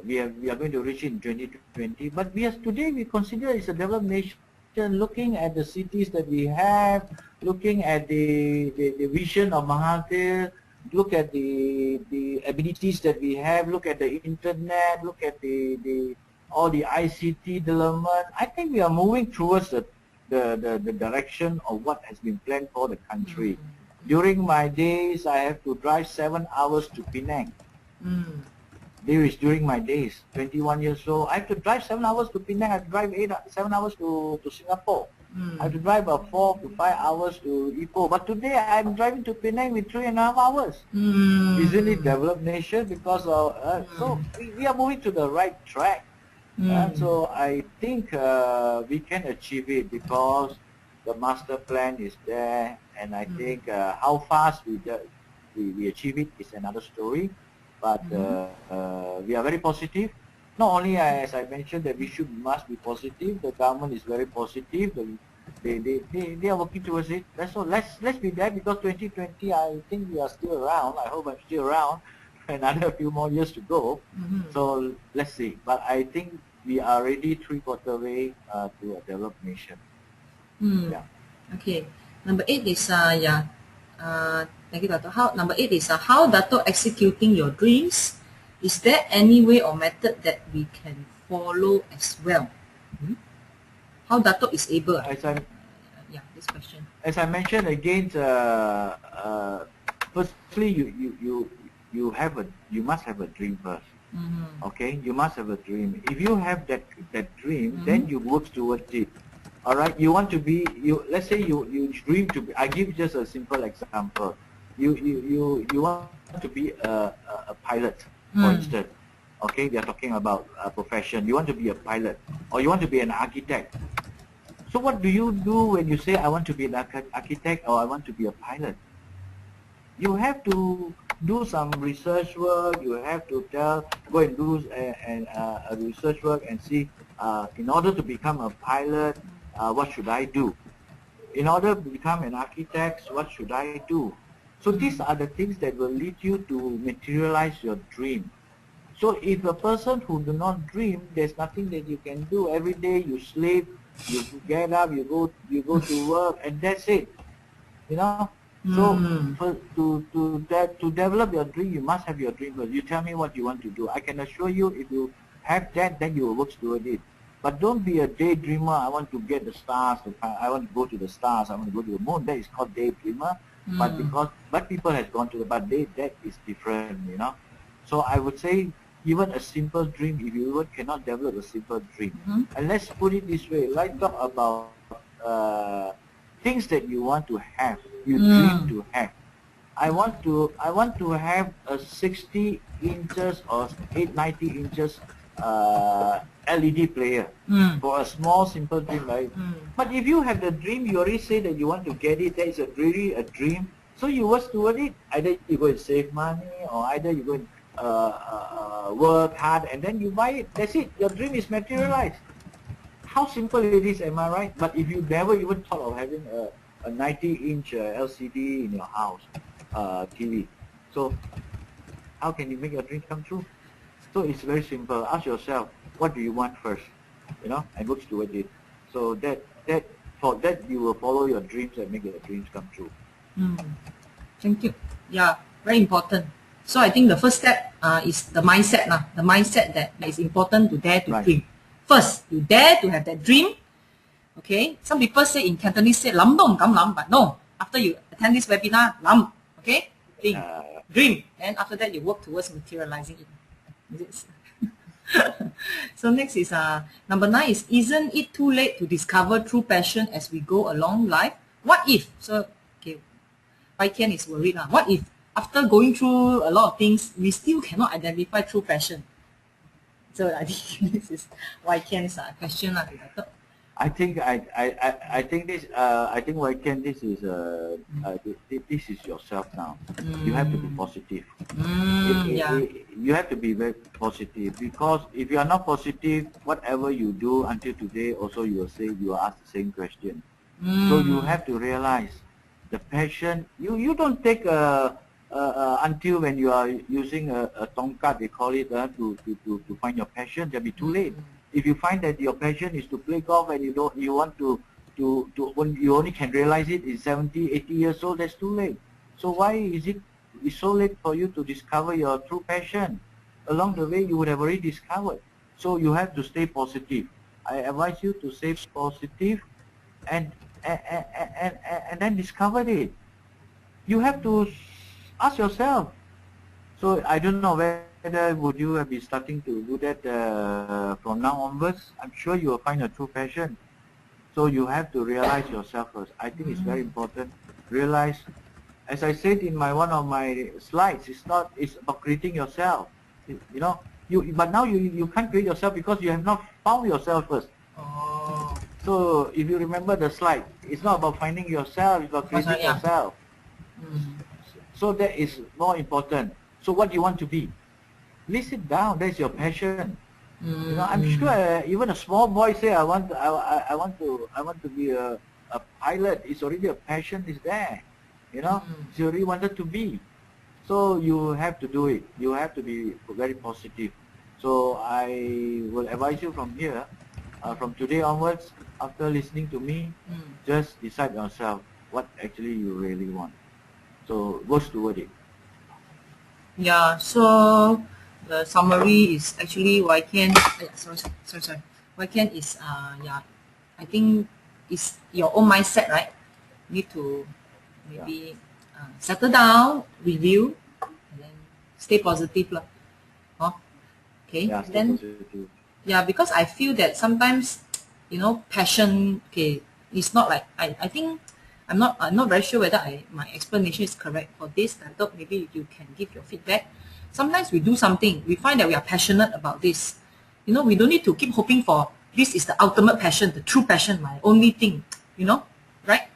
We are going to reach in 2020. But today we consider it's a developed nation. Looking at the cities that we have, looking at the vision of Mahathir, look at the abilities that we have, look at the internet, look at all the ICT development. I think we are moving towards the direction of what has been planned for the country. During my days, I have to drive 7 hours to Penang. During my days, 21 years old, I have to drive 7 hours to Penang. I have to drive 7 hours to Singapore. I have to drive 4 to 5 hours to Ipoh. But today I'm driving to Penang with 3.5 hours. Isn't it developed nation? Because so we are moving to the right track. So I think we can achieve it because the master plan is there, and I think how fast we achieve it is another story. But we are very positive. Not only, as I mentioned, that we must be positive. The government is very positive. They are working towards it. That's all. Let's be there, because 2020, I think we are still around. I hope I'm still around. Another few more years to go. So let's see. But I think we are already 3/4 way to a developed nation. Okay. Number 8 is thank you, Dato'. Number 8 is how Dato' executing your dreams. Is there any way or method that we can follow as well? How Dato' is able? This question. As I mentioned again, firstly, you must have a dream first. Okay, you must have a dream. If you have that dream, then you work towards it. All right, you want to be let's say you dream to be. I give just a simple example. You want to be a pilot, for instance. Okay, we are talking about a profession. You want to be a pilot, or you want to be an architect. So what do you do when you say, I want to be an architect, or I want to be a pilot? You have to do some research work. You have to go and do a research work and see, in order to become a pilot, what should I do? In order to become an architect, what should I do? So these are the things that will lead you to materialize your dream. So if a person who do not dream, there's nothing that you can do. Every day you sleep, you get up, you go to work, and that's it. You know. So to develop your dream, you must have your dream first. You tell me what you want to do. I can assure you, if you have that, then you will work toward it. But don't be a daydreamer. I want to get the stars. I want to go to the stars. I want to go to the moon. That is called daydreamer. But people has gone to that is different. You know. So I would say, even a simple dream, if you even cannot develop a simple dream, and let's put it this way, let's talk about things that you want to have, you dream to have. I want to have a 60 inches or 90 inches LED player for a small simple dream, right? But if you have the dream, you already say that you want to get it, that is really a dream, so you work toward it. Either you go and save money, or either you go and work hard, and then you buy it. That's it. Your dream is materialized. How simple it is, am I right? But if you never even thought of having a 90-inch LCD in your house, TV, so how can you make your dreams come true? So it's very simple. Ask yourself, what do you want first, you know, and work towards it. So for that you will follow your dreams and make your dreams come true. Thank you. Yeah, very important. So I think the first step is the mindset. The mindset that it's important to dare to dream. First, you dare to have that dream. Okay. Some people say in Cantonese, say "lam dong kam lam," but no. After you attend this webinar, lam. Okay. Think, dream, and after that you work towards materializing it. So next is number 9 is, isn't it too late to discover true passion as we go along life? What if? So okay, Ken is worried. What if after going through a lot of things, we still cannot identify true passion? So I think this is Ken's question. I think Ken, this is yourself now. You have to be positive. You have to be very positive, because if you are not positive, whatever you do until today, also you will ask the same question. So you have to realize the passion. You don't take until when you are using a tongkat, they call it, to find your passion. That'll be too late. If you find that your passion is to play golf, and when you only can realize it in 70, 80 years old, that's too late. So why is it's so late for you to discover your true passion? Along the way, you would have already discovered. So you have to stay positive. I advise you to stay positive, and then discover it. You have to ask yourself. So I don't know whether would you be starting to do that from now onwards. I'm sure you will find a true passion. So you have to realize yourself first. I think it's very important. Realize, as I said in one of my slides, it's about creating yourself. You know, but now you can't create yourself because you have not found yourself first. So if you remember the slide, it's not about finding yourself, it's about creating yourself. So that is more important. So what do you want to be? List it down. That's your passion. You know, I'm sure even a small boy say, I want to be a pilot. It's already a passion is there. You know, he already wanted to be. So you have to do it. You have to be very positive. So I will advise you from here, from today onwards, after listening to me, just decide yourself what actually you really want. So work toward it. Yeah, so the summary is actually Ken. Sorry. Ken is I think it's your own mindset, right? You need to maybe settle down, review, and then stay positive lah. Okay. Yeah, then positive. Yeah, because I feel that sometimes, you know, passion, okay, it's not like I think I'm not very sure whether my explanation is correct for this. I thought maybe you can give your feedback. Sometimes we do something, we find that we are passionate about this. You know, we don't need to keep hoping for this is the ultimate passion, the true passion, my only thing. You know, right?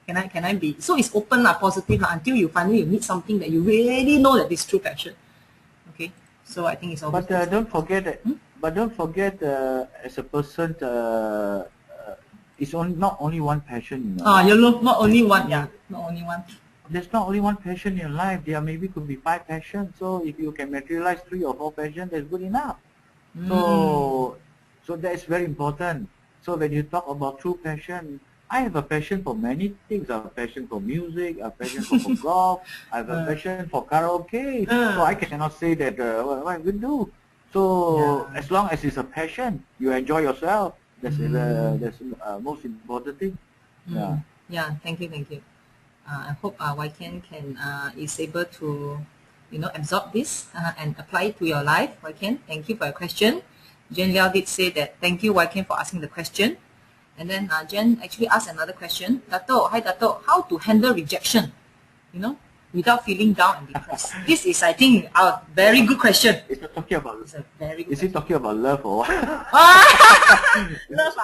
Can I be? So it's open lah, positive lah, until you finally meet something that you really know that is true passion. Okay, so I think it's all. But don't forget that. But don't forget, as a person, it's not only one passion. You know. You know, not only one. Yeah, not only one. There's not only one passion in your life. There maybe could be 5 passions. So if you can materialize 3 or 4 passions, that's good enough. So that is very important. So when you talk about true passion, I have a passion for many things. I have a passion for music, I have a passion for golf, I have a passion for karaoke. So I cannot say that what I will do. So as long as it's a passion, you enjoy yourself. That's the most important thing. Yeah. Thank you. I hope Waiken is able to, absorb this and apply it to your life. Waiken, thank you for your question. Jen Liao did say that thank you, Waiken, for asking the question. And then Jen actually asked another question. Dato', hi Dato', how to handle rejection, without feeling down and depressed? This is, I think, a very good question. It's not talking about. It's a very good Is he talking about love or what? Love.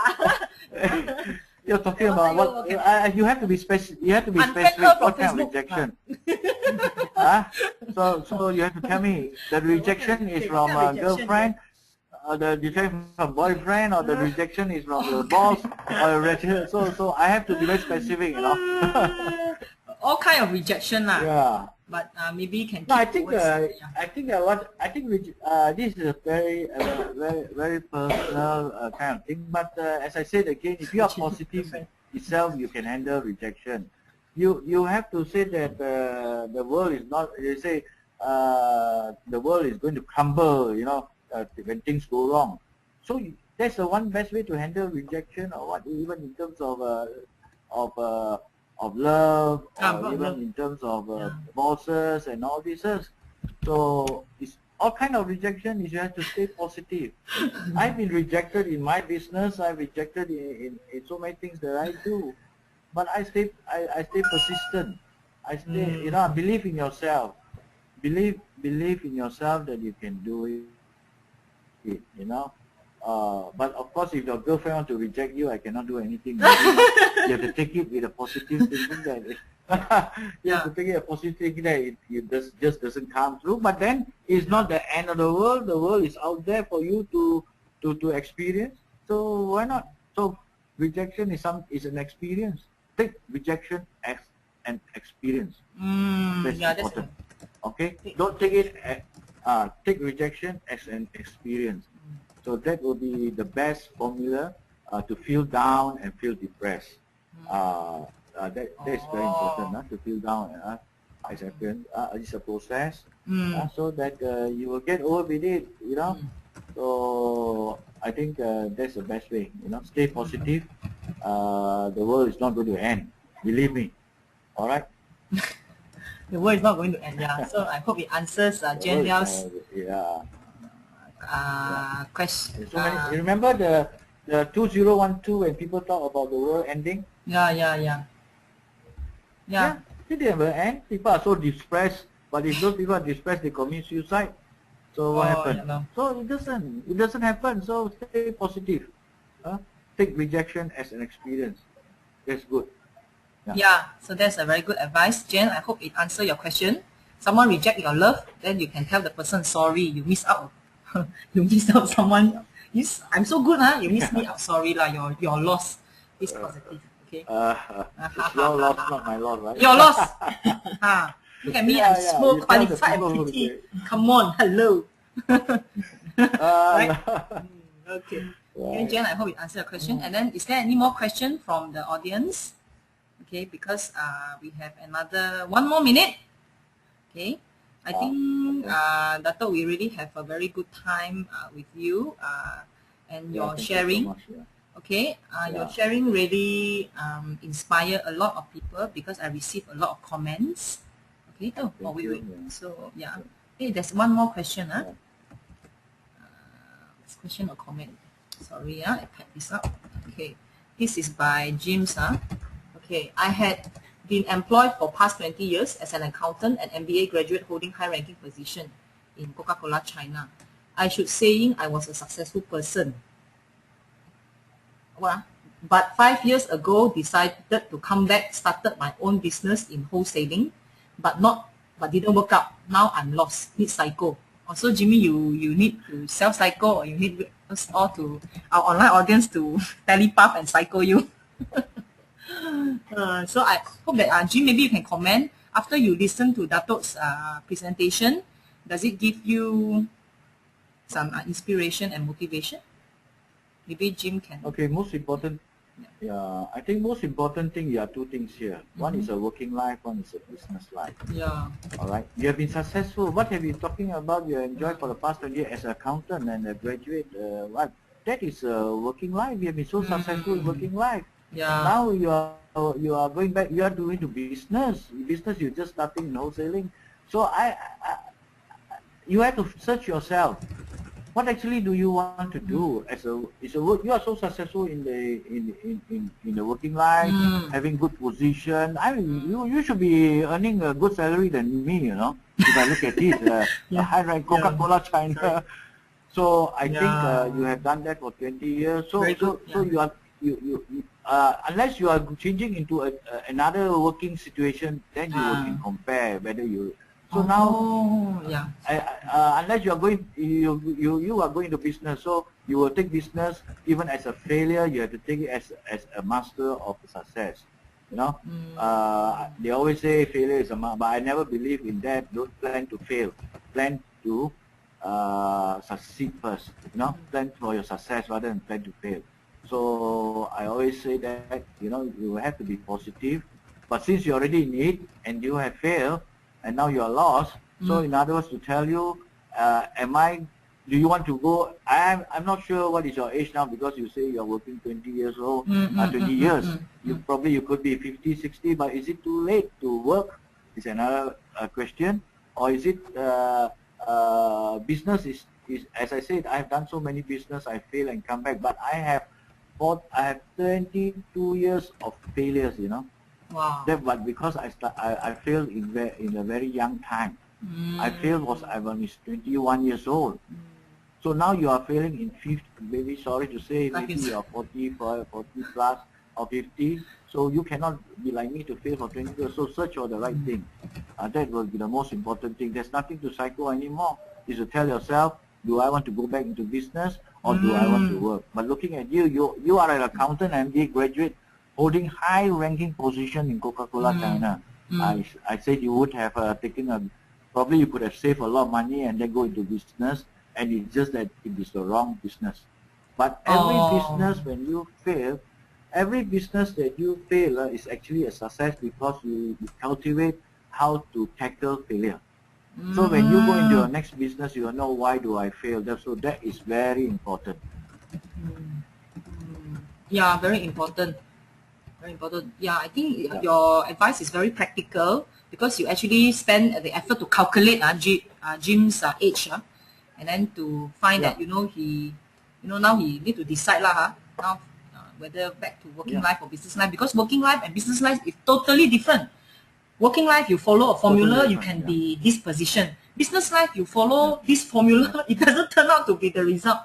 You're talking about what? You have to be specific. You have to be Unfriend specific. her from What kind of Facebook. rejection? So you have to tell me the rejection is from a girlfriend, the rejection from boyfriend, or the rejection is from the boss, or the rejection. So I have to be very specific, All kind of rejection lah. Yeah. But maybe you can. No, I think this is a very personal kind of thing. But as I said again, if you are positive itself, you can handle rejection. You have to say that the world is not. They say the world is going to crumble. When things go wrong. So that's the one best way to handle rejection, or what, even in terms of love, or even in terms of bosses and all this. So it's all kind of rejection. You have to stay positive. I've been rejected in my business. I've rejected in so many things that I do, but I stay persistent. I stay. Believe in yourself. Believe in yourself that you can do it. But of course, if your girlfriend wants to reject you, I cannot do anything. You have to take it with a positive thinking that you have to take it a positive thinking that it just doesn't come through. But then it's not the end of the world. The world is out there for you to experience. So why not? So rejection is an experience. Take rejection as an experience. That's important. Okay. Don't take it. Take rejection as an experience. So that will be the best formula to feel down and feel depressed. That is very important to feel down as a experience. It's a process so that you will get over with it. So I think that's the best way. Stay positive. The world is not going to end. Believe me. All right. The world is not going to end. So I hope it answers Jen Liao's question. So you remember the 2012 when people talk about the world ending? Yeah. It never end. People are so depressed, but if those people are depressed, they commit suicide. So what happened? So it doesn't happen. So stay positive. Take rejection as an experience. That's good. So that's a very good advice, Jen. I hope it answers your question. Someone reject your love, then you can tell the person, sorry, you miss out. You miss out someone. Yes, I'm so good, you miss me out. Sorry lah, your loss. It's positive. Okay. It's your loss, not my loss, right? Your loss. Look at me, I'm so qualified and pretty. Come on, hello. Right? Okay. Okay, Jen, I hope it answered your question. And then, is there any more question from the audience? Okay, because we have one more minute. Okay, I think Dato', we really have a very good time with you and your sharing. So much, Okay, your sharing really inspire a lot of people because I received a lot of comments. Okay, wait. So hey, there's one more question. Question or comment? Sorry, I packed this up. Okay, this is by James. Okay, I had been employed for past 20 years as an accountant and MBA graduate holding high-ranking position in Coca-Cola China. I should saying I was a successful person. But 5 years ago decided to come back, started my own business in wholesaling, but didn't work out. Now I'm lost, need psycho. Also, Jimmy, you need to self-psycho, or you need us all to, our online audience, to telepath and psycho you. So I hope that Jim, maybe you can comment after you listen to Datuk's presentation. Does it give you some inspiration and motivation? Maybe Jim can. Okay, most important. Yeah, I think most important thing, there are two things here. One is a working life, one is a business life. Yeah. All right. You have been successful. What have you been talking about? You enjoyed for the past 20 years as an accountant and a graduate. What? That is a working life. You have been so successful in working life. Yeah. Now you are going back. You are doing to business. Business, you're just starting in wholesaling. So you have to search yourself. What actually do you want to do as a work? You are so successful in the working life, having good position. I mean, you should be earning a good salary than me, you know. If I look at it, a high rank Coca-Cola China. So I think you have done that for 20 years. So you unless you are changing into another working situation, then you can compare whether you. So now, unless you are going, you are going to business, so you will take business even as a failure. You have to take it as a master of success. You know, they always say failure is a master, but I never believe in that. Don't plan to fail. Plan to succeed first. You know, plan for your success rather than plan to fail. So I always say that, you know, you have to be positive. But since you're already in it and you have failed, and now you are lost. So in other words, to tell you, do you want to go? I'm not sure what is your age now, because you say you're working 20 years old, 20 years. You could be 50, 60, but is it too late to work? Is another question. Or is it business is, as I said, I've done so many business, I fail and come back, but I have 22 years of failures, you know. Wow. But because I failed in a very young time. I failed I was 21 years old. So now you are failing in 50, maybe sorry to say, maybe you are 40 plus or 50. So you cannot be like me to fail for 20 years. So search for the right thing. That will be the most important thing. There's nothing to psycho anymore. Is to tell yourself, do I want to go back into business or do I want to work? But looking at you are an accountant, MBA graduate, holding high-ranking position in Coca-Cola China. I said you would have probably you could have saved a lot of money and then go into business, and it's just that it is the wrong business. But every business, when you fail, every business that you fail is actually a success, because you cultivate how to tackle failure. So when you go into your next business, you will know, why do I fail? So that is very important. Yeah, very important. Very important. Yeah, I think your advice is very practical, because you actually spend the effort to calculate Jim's age, and then to find that now he need to decide now whether back to working life or business life, because working life and business life is totally different. Working life, you follow a formula, you can be this position. Business life, you follow this formula, it doesn't turn out to be the result.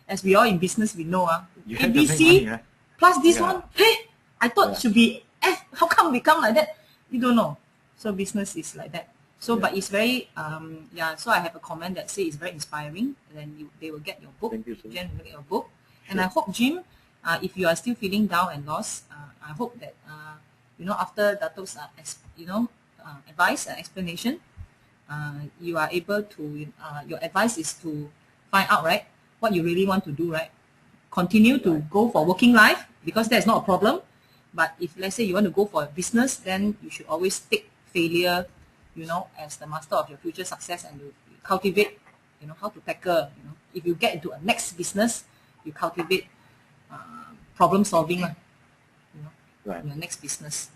As we all in business, we know ABC plus this one. Hey, I thought it should be F. How come become like that? You don't know. So business is like that. So, but it's very, so I have a comment that says it's very inspiring. And then they will get your book. Thank you, sir. Jen will get your book. Sure. And I hope, Jim, if you are still feeling down and lost, I hope that, after Datuk's, advice and explanation, you are able to, your advice is to find out, right, what you really want to do, right? Continue to go for working life, because that's not a problem. But if, let's say, you want to go for a business, then you should always take failure, as the master of your future success, and you cultivate, how to tackle, if you get into a next business, you cultivate problem solving, in your next business.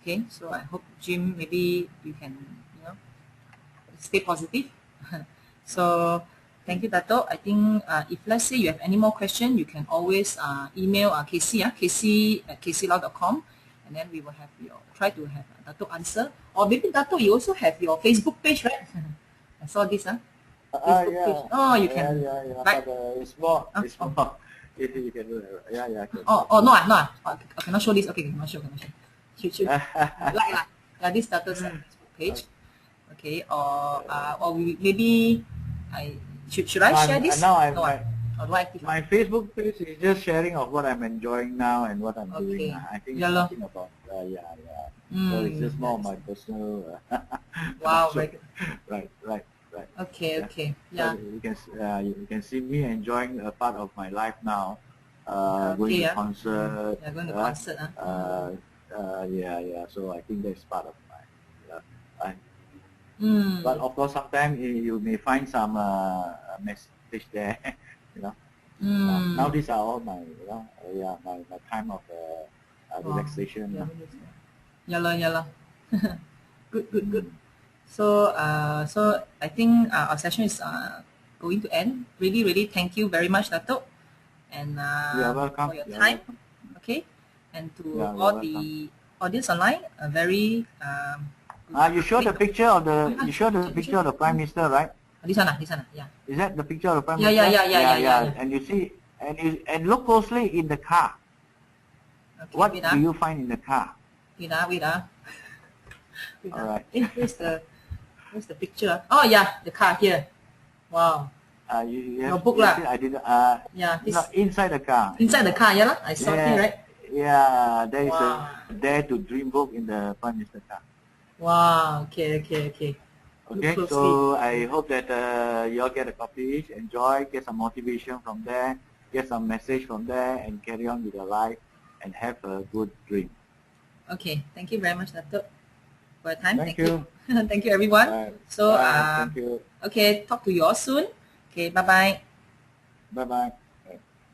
Okay, so I hope, Jim, maybe you can, stay positive. So, thank you, Dato'. I think if, let's say, you have any more questions, you can always email Casey, Casey@caseylau.com, and then we will have try to have Datuk answer. Or maybe Datuk, you also have your Facebook page, right? I saw this, Facebook Yeah. page. Oh, you can. Yeah. Right. But it's more. It's oh. more. You can do it. Yeah. I can. No. I cannot show this. Okay, cannot show. Should like. Yeah, this Datuk's Facebook page. Okay, or maybe should I share this? Now my Facebook page is just sharing of what I'm enjoying now and what I'm doing. I think it's nothing about so it's just more of my personal. Wow, very good. Right. Okay. So you can see me enjoying a part of my life now. Going to concert. Yeah, going to concert. So I think that's part of my life. Mm. But of course, sometimes you may find some message there. Now these are all my my time of relaxation. Yeah. Good. So I think our session is going to end. Really thank you very much, Datuk, and You're welcome. for your time. Okay, and to all the audience online, a very you showed the picture of the Prime Minister, right? This one, yeah. Is that the picture of the Prime Minister? Yeah. And you see, and look closely in the car. Okay, What do you find in the car? Wait. All right. Where's the picture? Oh yeah, the car here. Wow. Your book lah. I did. Yeah. No, inside the car. Inside the car, yeah. I saw it here, right? Yeah, there is Wow. a Dare to Dream book in the Prime Minister car. Wow. Okay. Okay, Look so I hope that you all get a copy, enjoy, get some motivation from there, get some message from there, and carry on with your life and have a good dream. Okay, thank you very much, Datuk, for your time. Thank you. Thank you, everyone. Bye. So, Bye. Thank you. okay, talk to you all soon. Okay, bye-bye. Bye-bye.